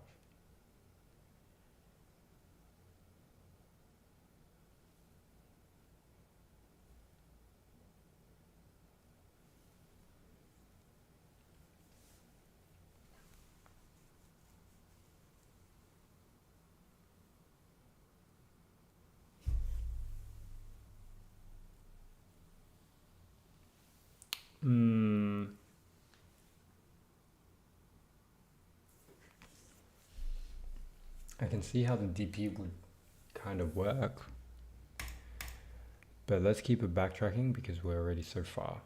I can see how the DP would kind of work, but let's keep it backtracking because we're already so far.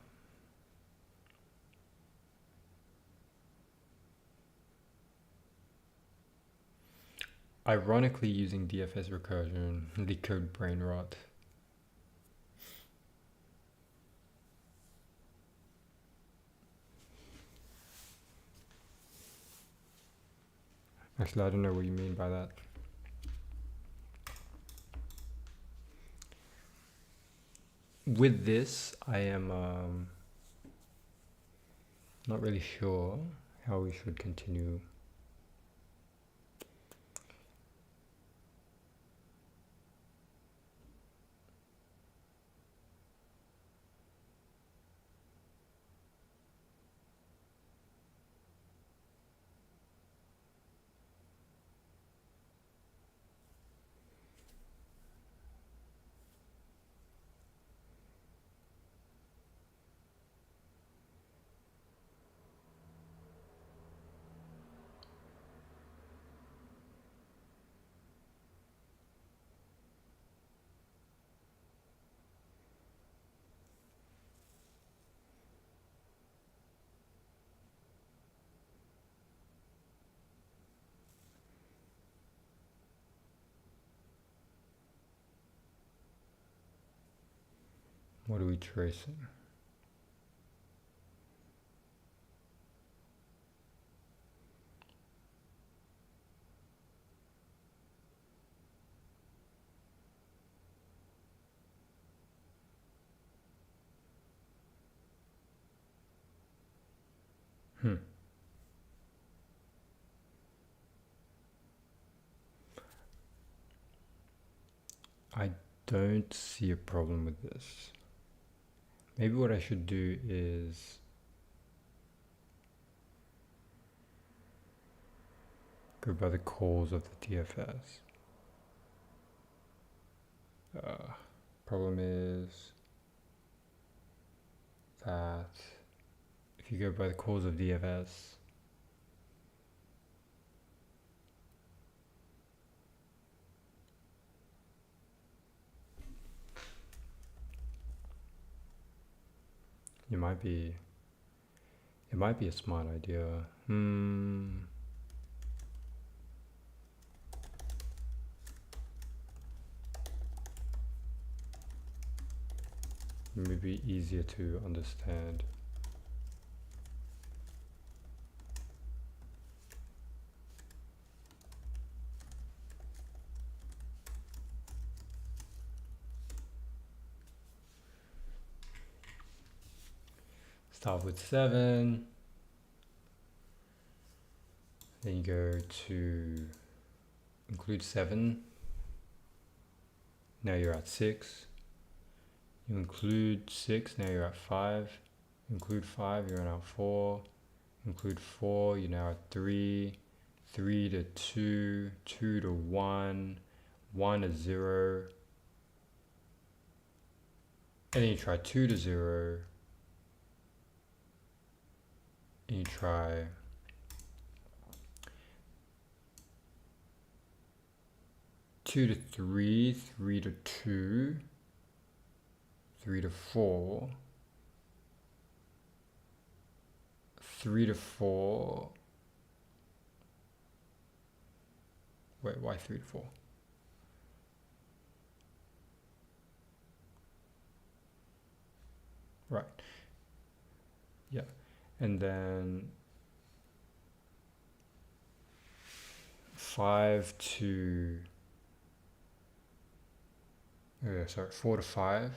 Ironically, using DFS recursion, Leetcode brain rot. Actually, I don't know what you mean by that. With this, I am not really sure how we should continue. What are we tracing? I don't see a problem with this. Maybe what I should do is go by the calls of the DFS. Problem is that if you go by the calls of DFS, it might be a smart idea. Maybe easier to understand. Start with 7. Then you go to include 7. Now you're at 6. You include 6, now you're at 5. Include 5, you're now at 4. Include 4, you're now at 3. 3 to 2, 2 to 1, 1 to 0. And then you try 2 to 0. And you try 2 to 3, 3 to 2, 3 to 4, 3 to 4. Wait, why 3 to 4? Right. Yeah. And then 5 to 4 to 5.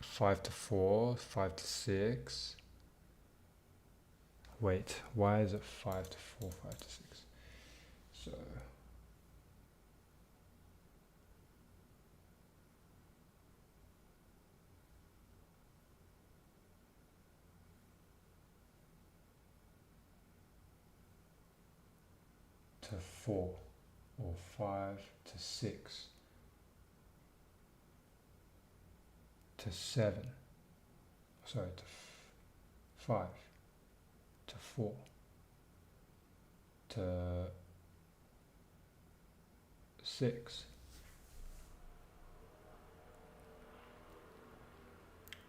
5 to 4, 5 to 6. Wait, why is it 5 to 4, 5 to 6? So to 4, or 5 to 6 to 7, sorry, to 5 to 4 to 6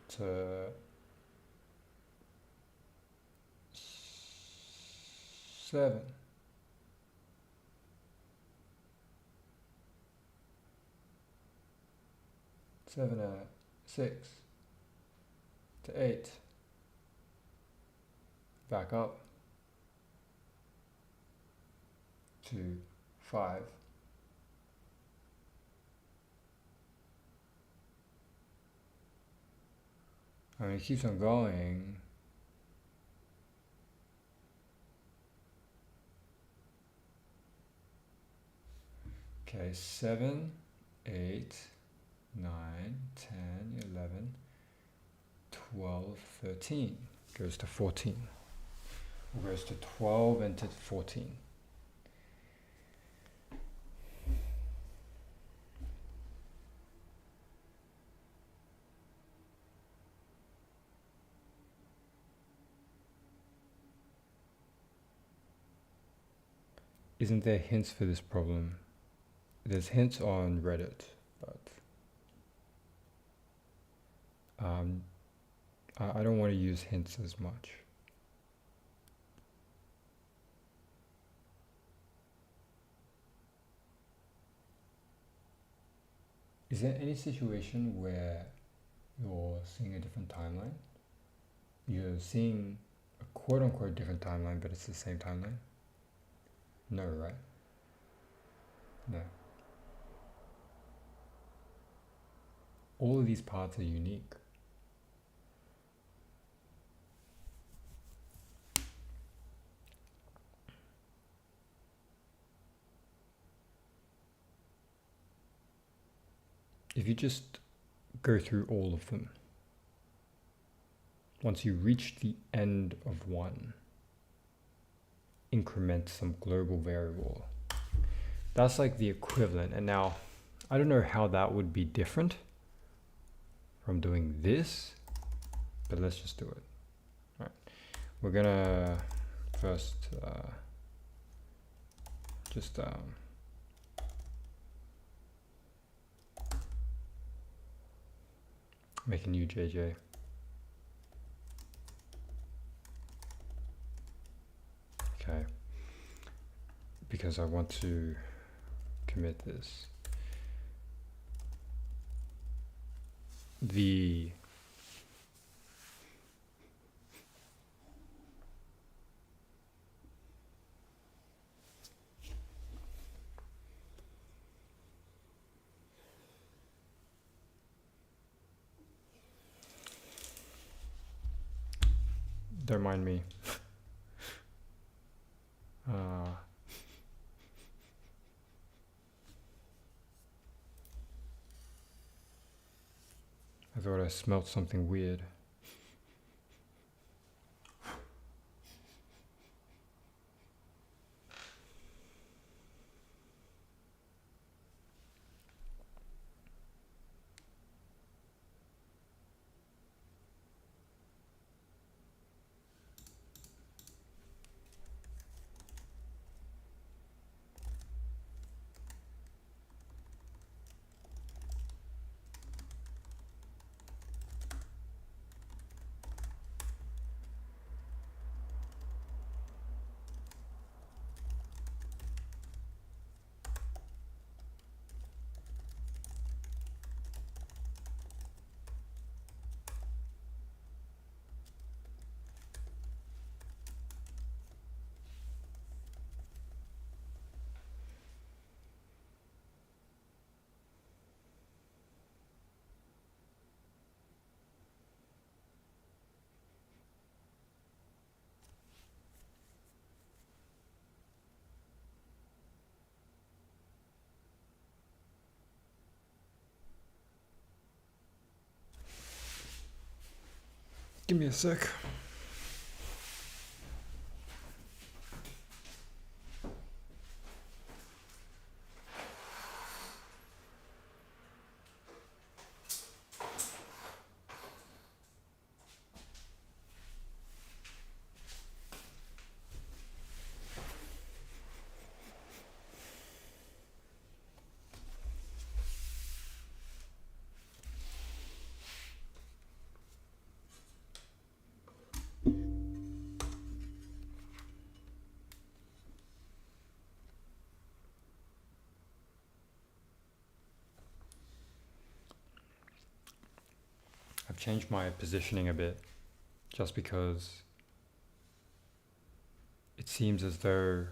to 7 7 to 6 to 8, back up to 5, I mean, it keeps on going. Okay, 7, 8, 9, 10, 11, 12, 13. Goes to 14. Goes to 12 and to 14. Isn't there hints for this problem? There's hints on Reddit, but I don't want to use hints as much. Is there any situation where you're seeing a different timeline? You're seeing a quote-unquote different timeline, but it's the same timeline? No, right? No. All of these parts are unique. If you just go through all of them, once you reach the end of one, increment some global variable. That's like the equivalent. And now, I don't know how that would be different from doing this, but let's just do it. All right. We're gonna first just make a new JJ. Okay, because I want to commit this. Don't mind me. I thought I smelled something weird. Give me a sec. I've changed my positioning a bit just because it seems as though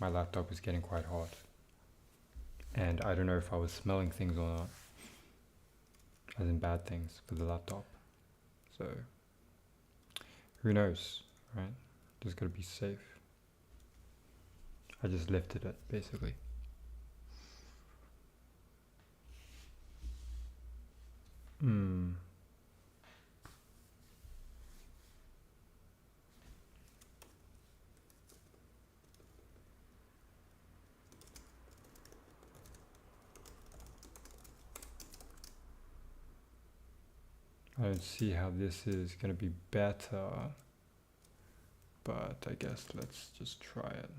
my laptop is getting quite hot. And I don't know if I was smelling things or not, as in bad things for the laptop. So, who knows, right? Just gotta be safe. I just lifted it, basically. I don't see how this is gonna be better, but I guess let's just try it.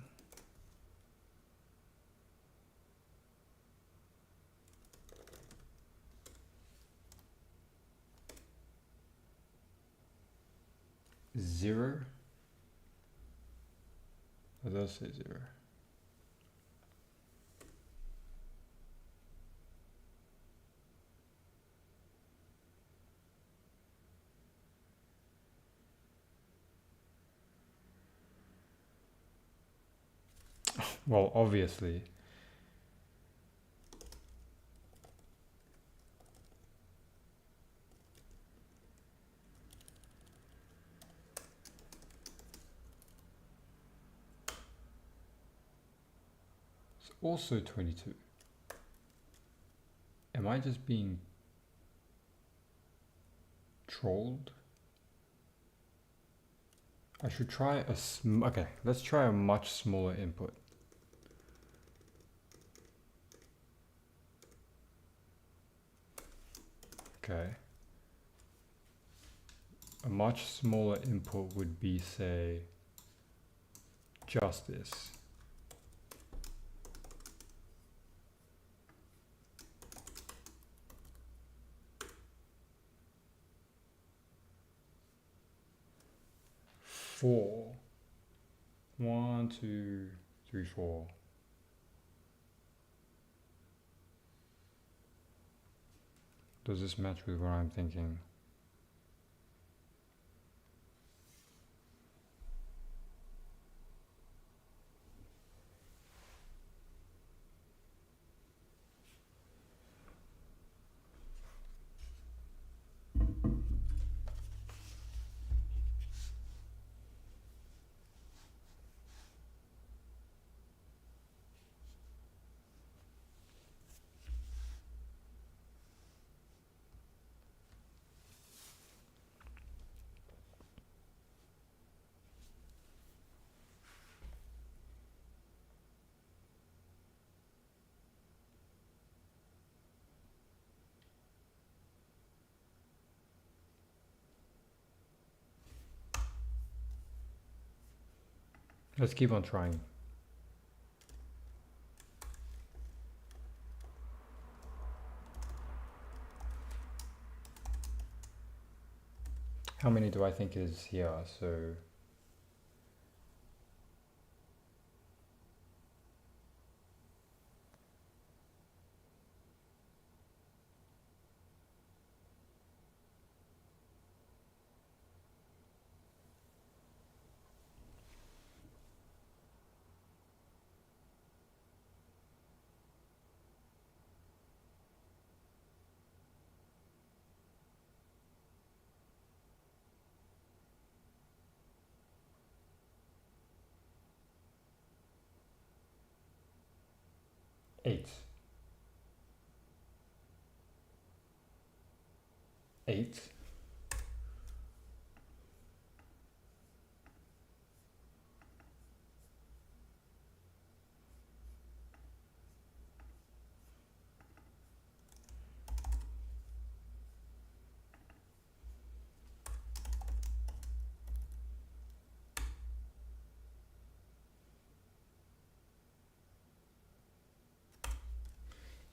Zero? It does say 0. Well, obviously. It's also 22. Am I just being trolled? I should try a okay, let's try a much smaller input. Okay. A much smaller input would be, say, just this. Four. 1, 2, 3, 4. Does this match with what I'm thinking? Let's keep on trying. How many do I think is here? So eight. 8.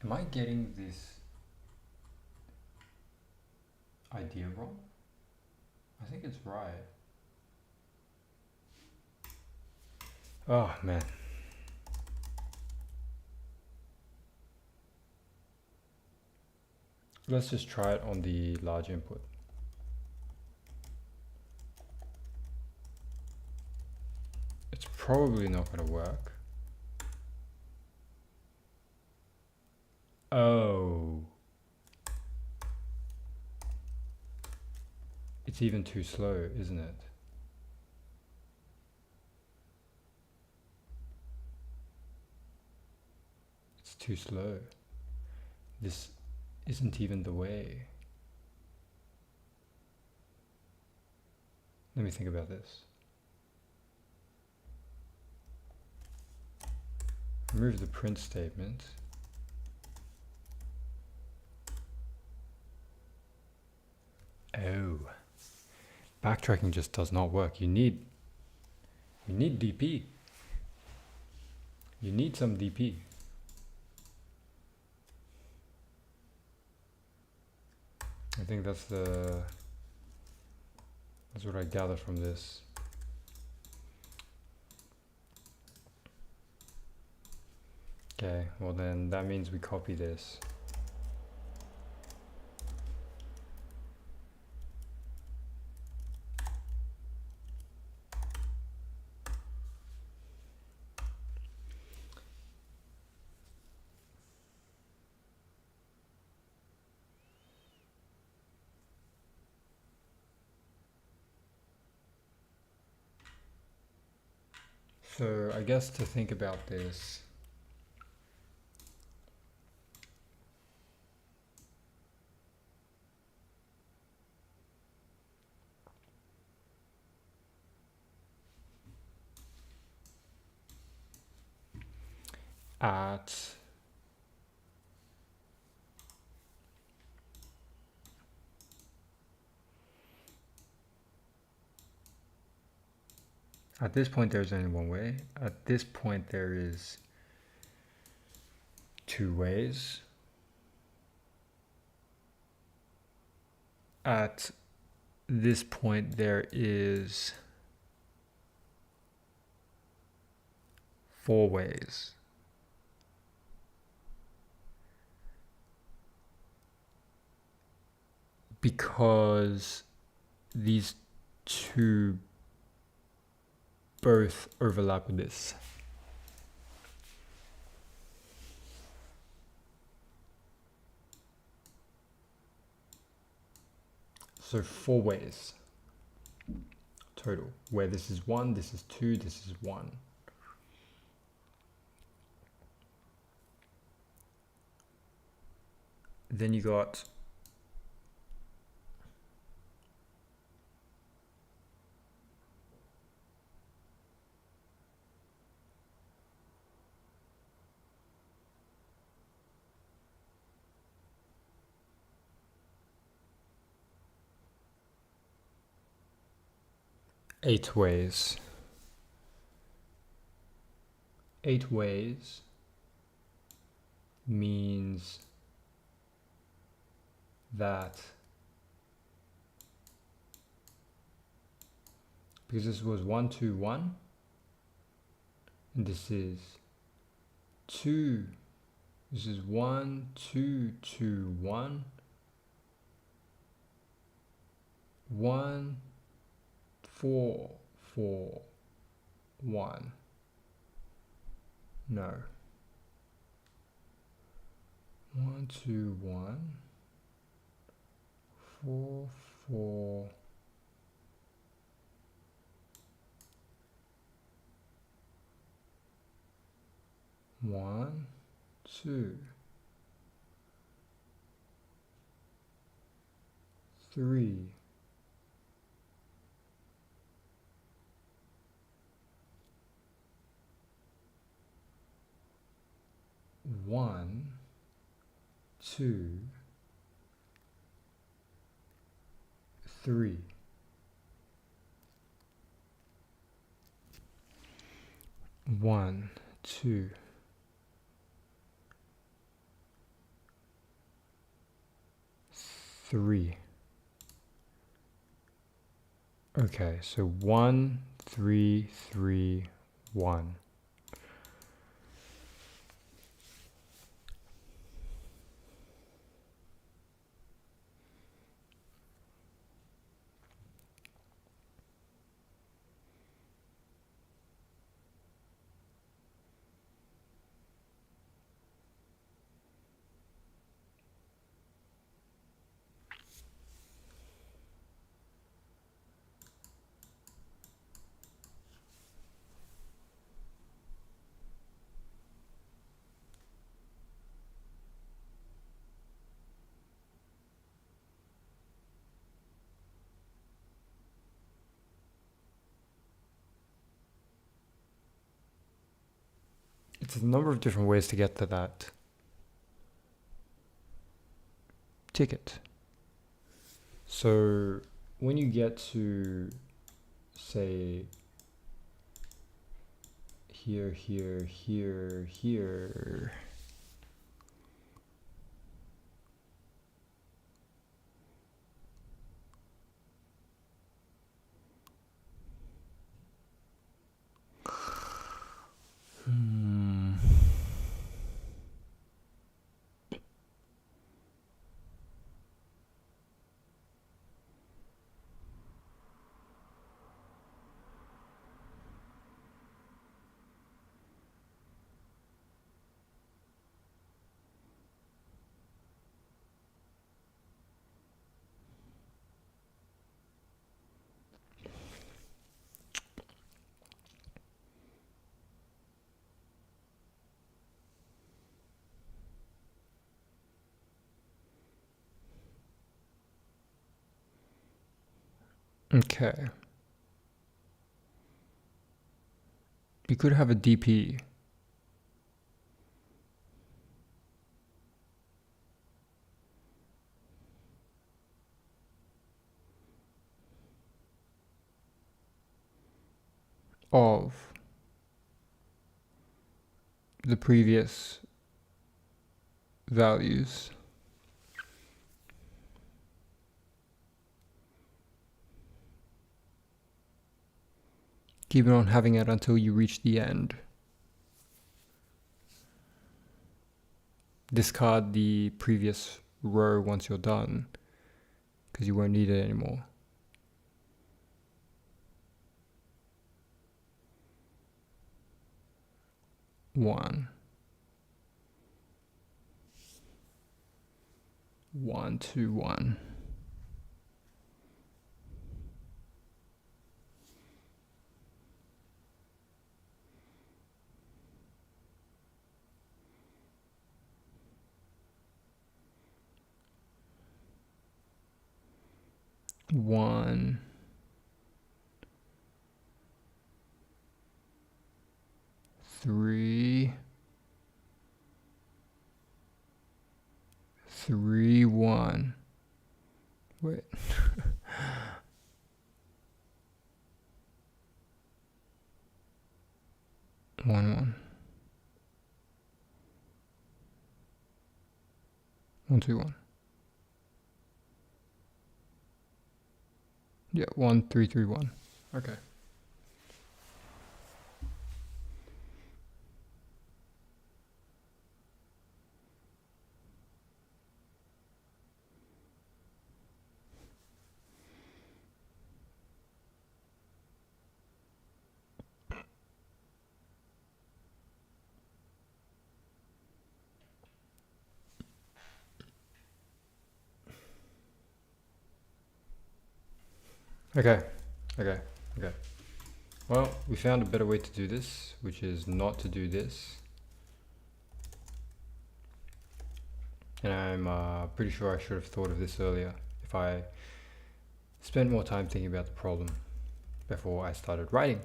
Am I getting this idea wrong? I think it's right. Oh man. Let's just try it on the large input. probably not going to work. Oh. It's even too slow, isn't it? It's too slow. This isn't even the way. Let me think about this. Remove the print statement. Oh. Backtracking just does not work. You need DP. You need some DP. I think that's what I gather from this. Okay, well then that means we copy this. So I guess to think about this, at this point there's only one way. At this point there is two ways. At this point there is four ways. Because these two both overlap with this. So four ways total, where this is one, this is two, this is one. Then you got eight ways. 8 ways means that because this was 1, 2, 1, and this is 2, this is 1, 2, 2, 1, 1, 4, 4, 1. No. 1, 2, 1, 4, 4, 1, 2, 3, 1, 2, 3. 1, 2, 3. Okay, so 1, 3, 3, 1. It's a number of different ways to get to that ticket. So when you get to, say, here, here, here, here, okay. You could have a DP. Of the previous values. Keep on having it until you reach the end. Discard the previous row once you're done, because you won't need it anymore. One, 1, 2, 1. One, 3, 3, 1. Wait. 1, 1. 1, 2, 1. Yeah, 1, 3, 3, 1. Okay. Okay. Well, we found a better way to do this, which is not to do this. And I'm pretty sure I should have thought of this earlier if I spent more time thinking about the problem before I started writing.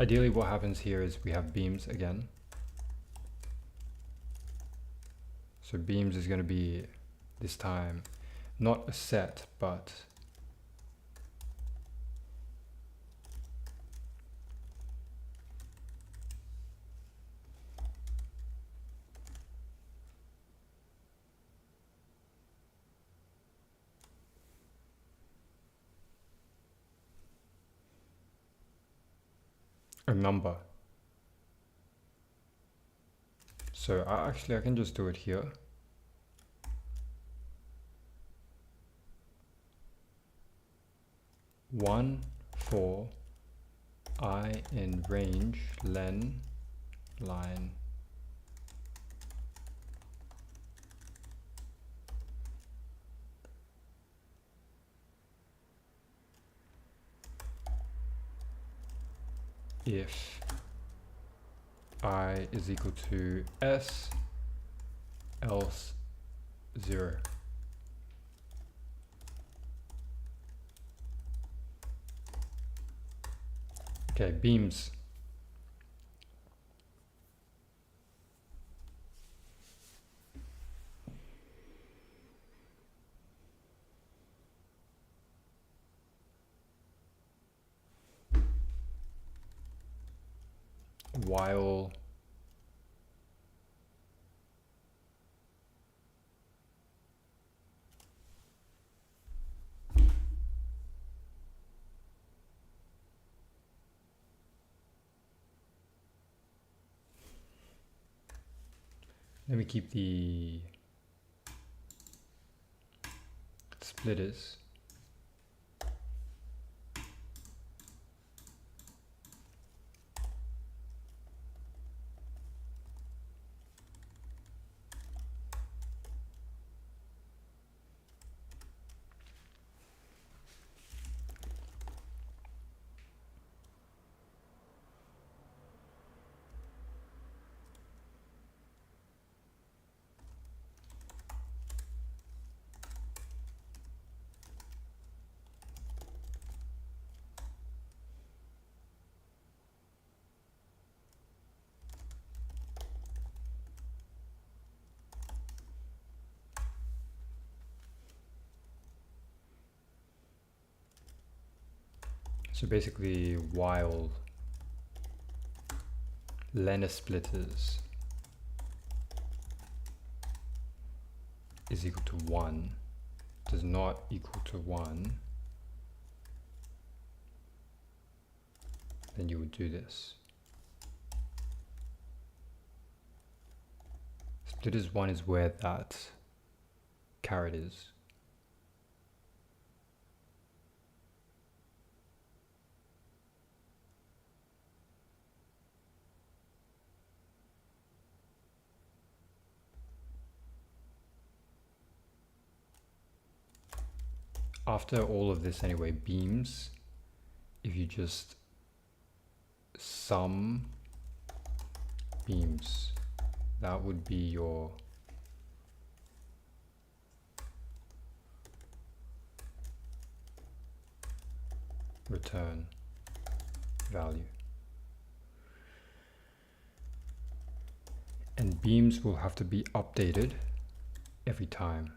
Ideally, what happens here is we have beams again. So beams is going to be, this time, not a set, but a number. So actually I can just do it here. One for I in range len line if I is equal to S else 0. Okay, beams. While let me keep the splitters. So basically, while Lena splitters is equal to 1, does not equal to 1, then you would do this. Splitters 1 is where that caret is. After all of this anyway, beams, if you just sum beams, that would be your return value. And beams will have to be updated every time.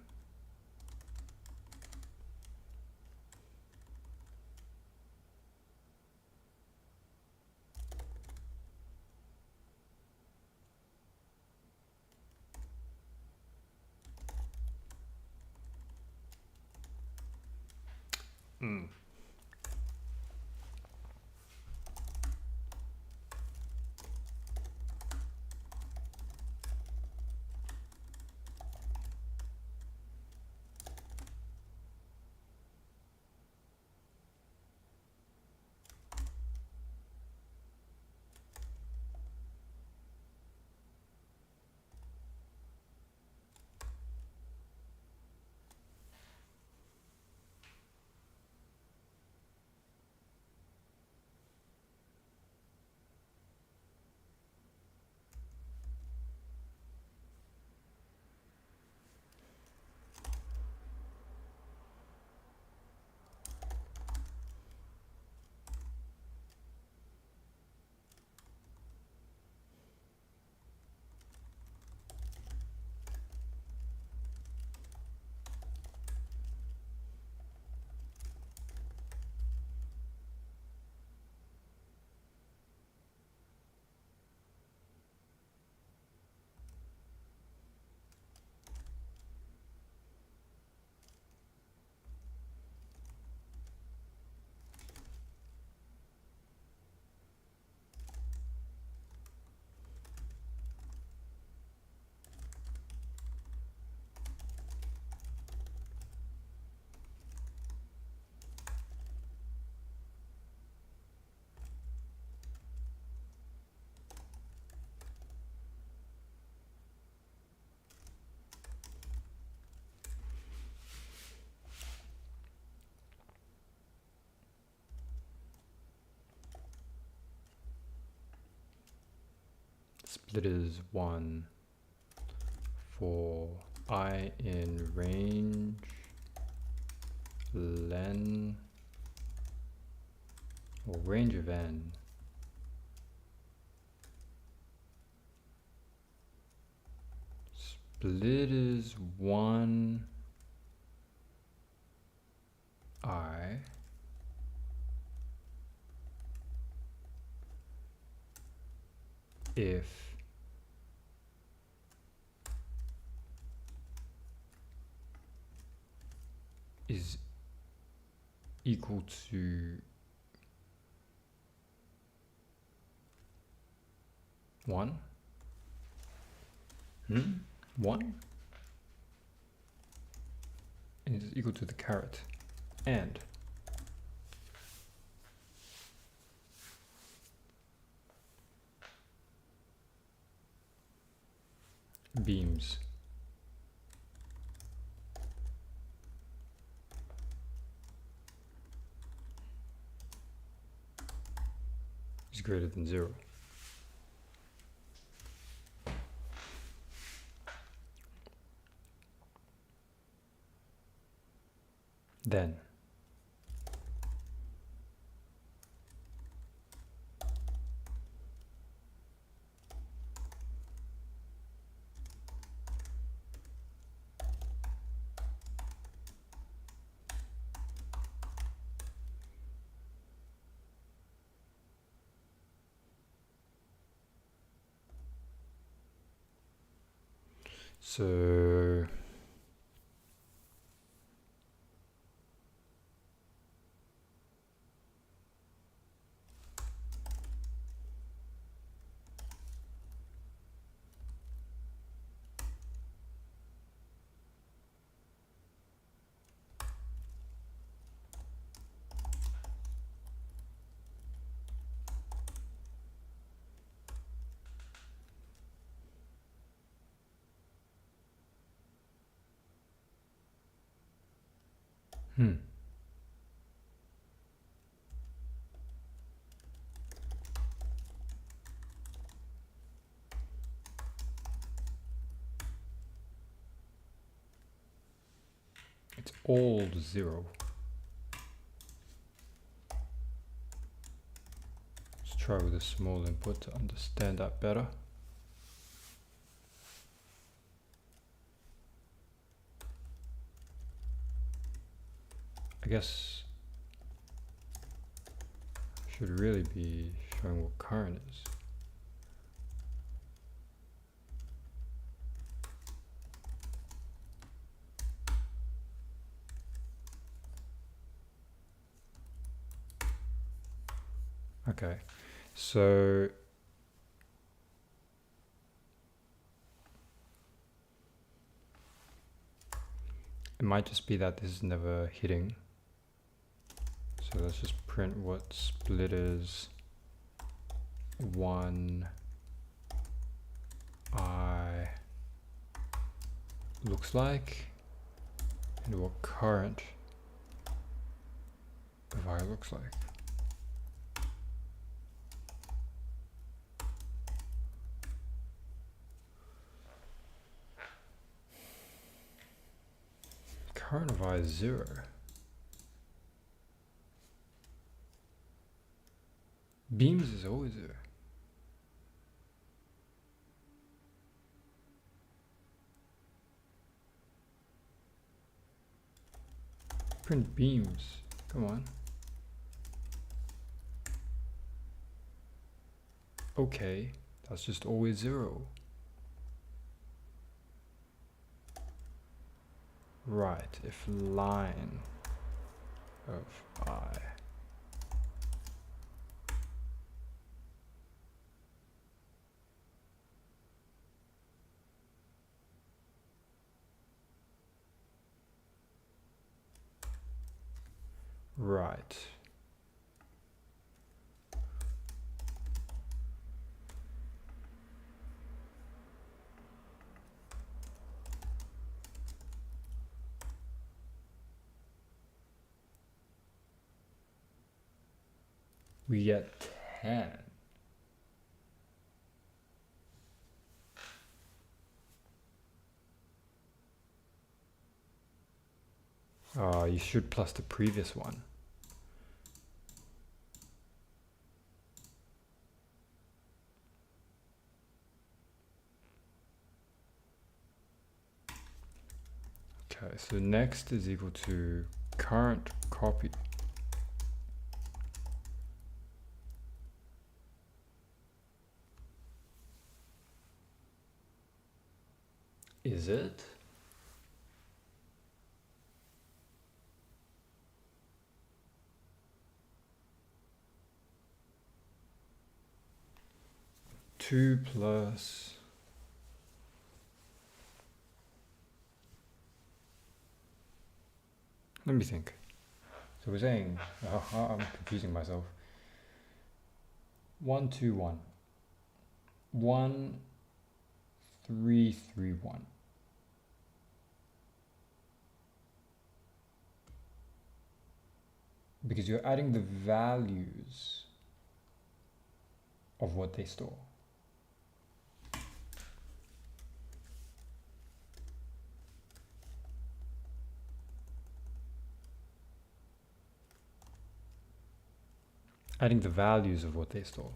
Splitters 1, for I in range len or range of n split is 1 I if is equal to 1? 1? And is equal to the caret and beams is greater than 0. Then so it's all 0. Let's try with a small input to understand that better. I guess I should really be showing what current is. Okay, so it might just be that this is never hitting. So let's just print what splitters 1 I looks like and what current of I looks like. Current of I is 0. Beams is always 0. Print beams, come on. Okay, that's just always 0. Right, if line of I right. We get 10. You should plus the previous one. Okay, so next is equal to current copy. Is it? Two plus let me think. So we're saying, I'm confusing myself. 1 2 1 1 3 3 1. Because you're adding the values of what they store. Adding the values of what they store.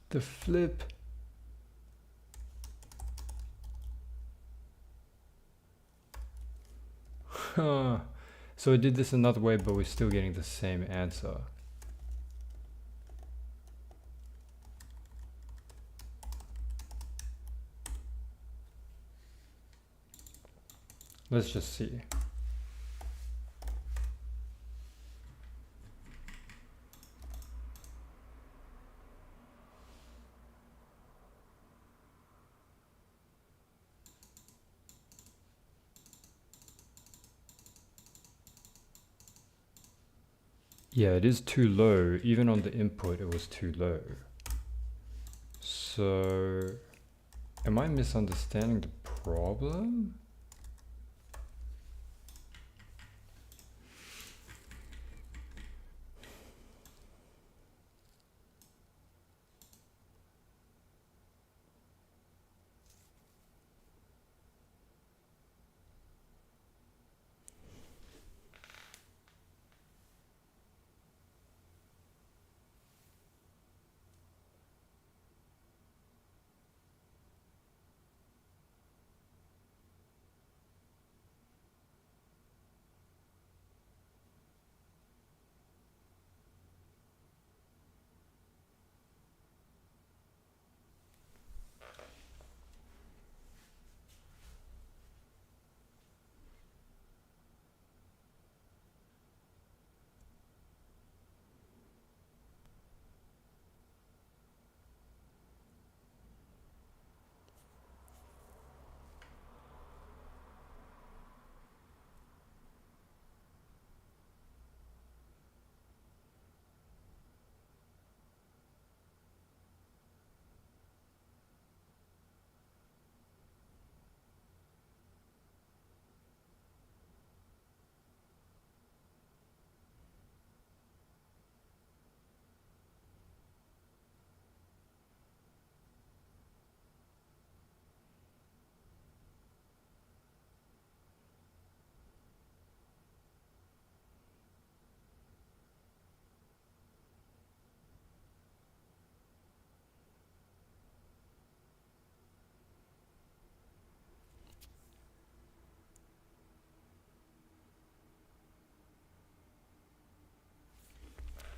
The flip so I did this another way, but we're still getting the same answer. Let's just see. Yeah, it is too low. Even on the input, it was too low. So, am I misunderstanding the problem?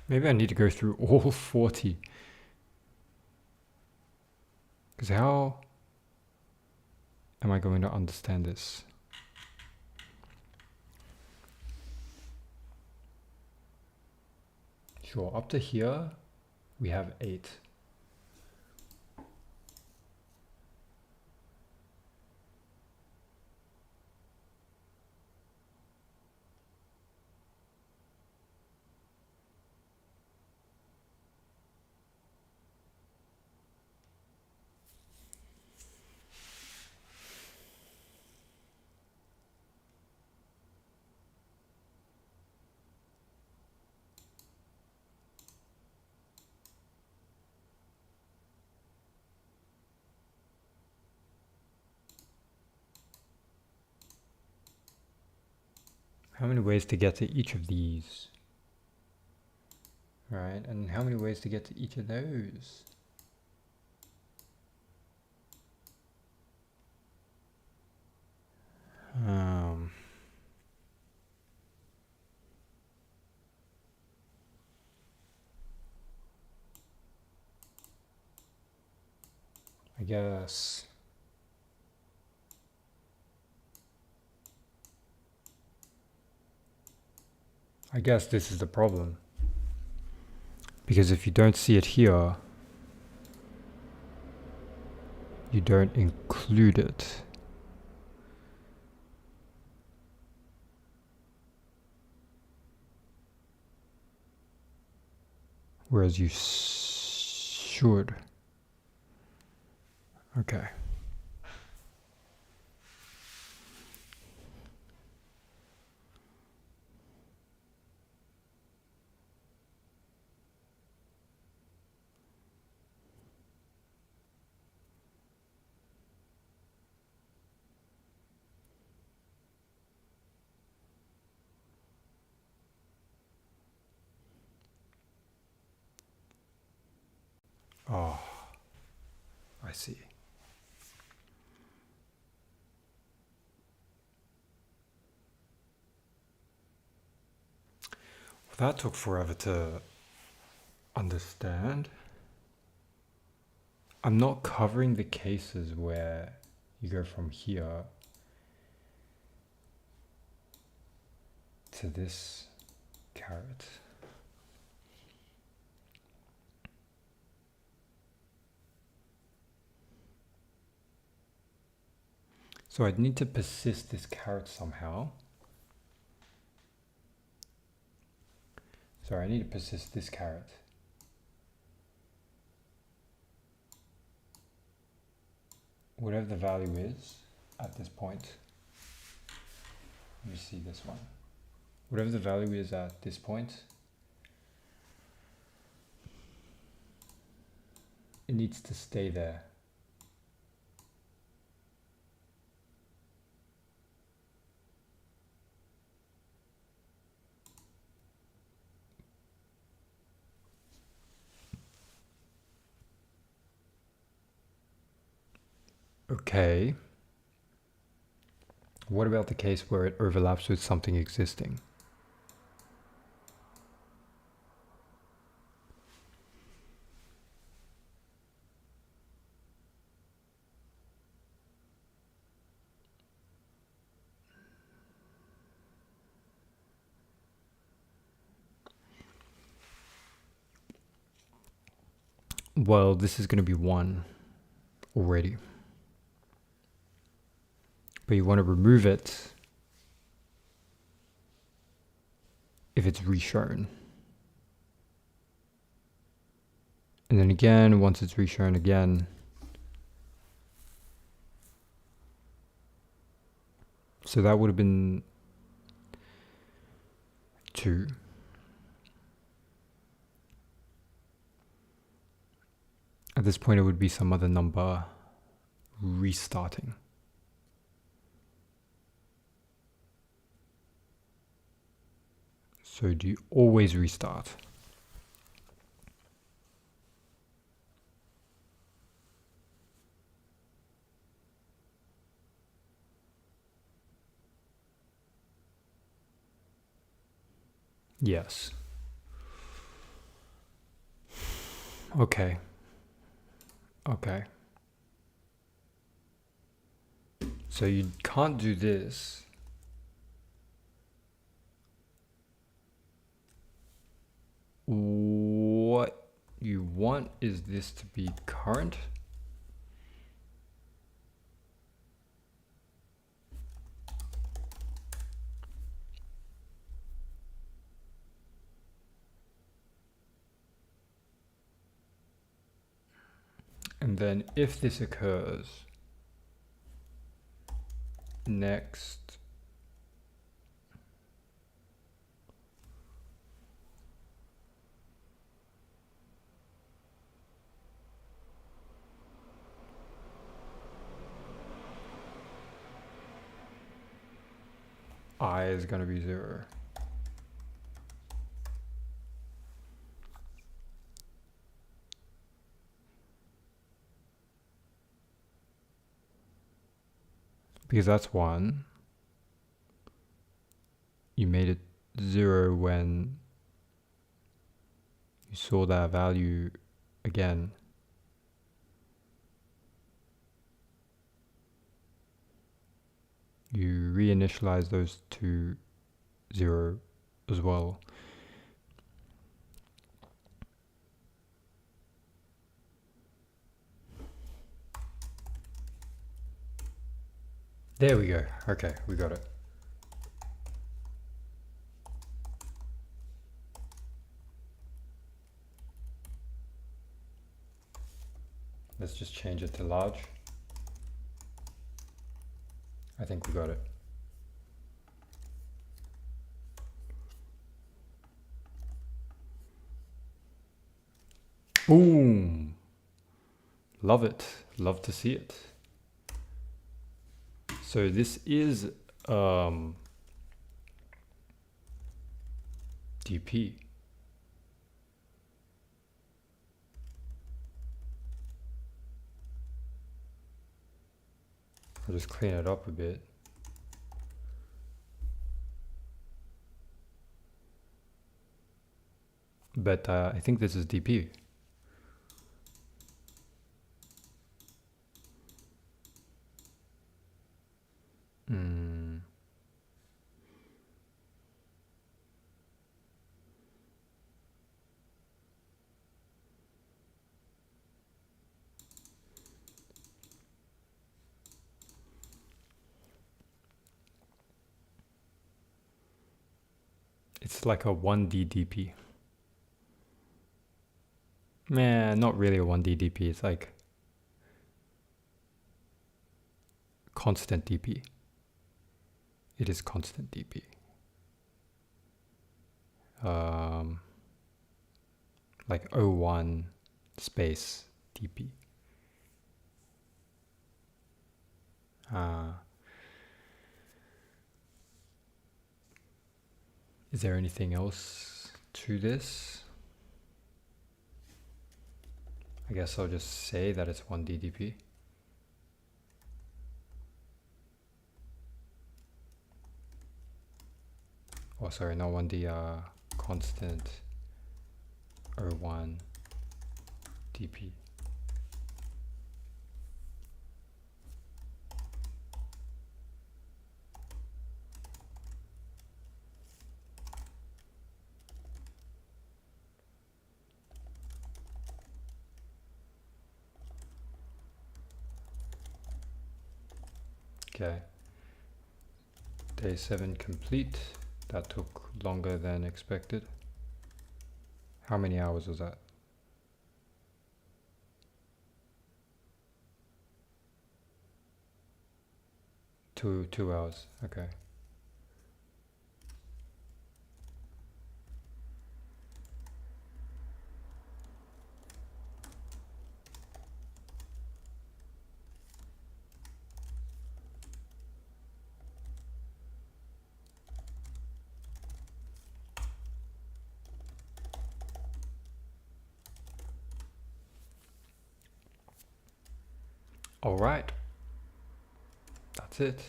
Maybe I need to go through all 40. Because how am I going to understand this? Sure, up to here, we have 8. How many ways to get to each of these? Right, and how many ways to get to each of those? I guess this is the problem. Because if you don't see it here, you don't include it. Whereas you should. Okay. Oh, I see. That took forever to understand. I'm not covering the cases where you go from here to this caret. So I'd need to persist this caret somehow. Sorry, I need to persist this caret. Whatever the value is at this point. Let me see this one. Whatever the value is at this point, it needs to stay there. Okay. What about the case where it overlaps with something existing? Well, this is going to be 1 already. But you want to remove it if it's reshown. And then again, once it's reshown again, so that would have been 2. At this point, it would be some other number restarting. So do you always restart? Yes. Okay. Okay. So you can't do this. What you want is this to be current. And then if this occurs, next I is going to be 0. Because that's 1. You made it 0 when you saw that value again. You reinitialize those to 0 as well. There we go. Okay, we got it. Let's just change it to large. I think we got it. Boom! Love it. Love to see it. So this is DP. I'll just clean it up a bit. But I think this is DP. It's like a 1D DP. Man, not really a 1D DP. It's like constant DP. It is constant DP. Like O1 space DP. Is there anything else to this? I guess I'll just say that it's 1D DP. Oh, sorry, not 1D, constant O1 DP. Okay, day 7 complete. That took longer than expected. How many hours was that? 2 hours, okay. All right, that's it.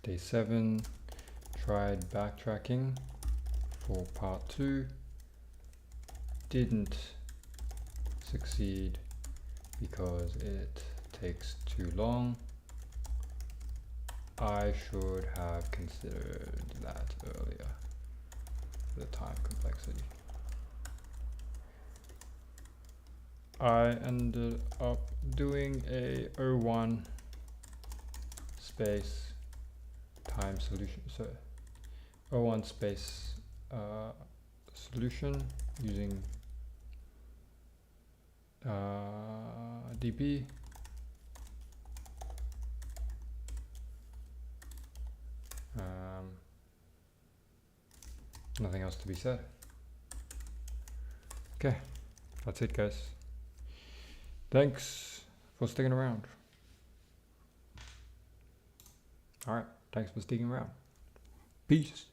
Day 7, tried backtracking for part 2. Didn't succeed because it takes too long. I should have considered that earlier. The time complexity. I ended up doing a O1 space time solution. So O1 space solution using DP. Nothing else to be said. Okay, that's it, guys. Thanks for sticking around. All right, thanks for sticking around. Peace.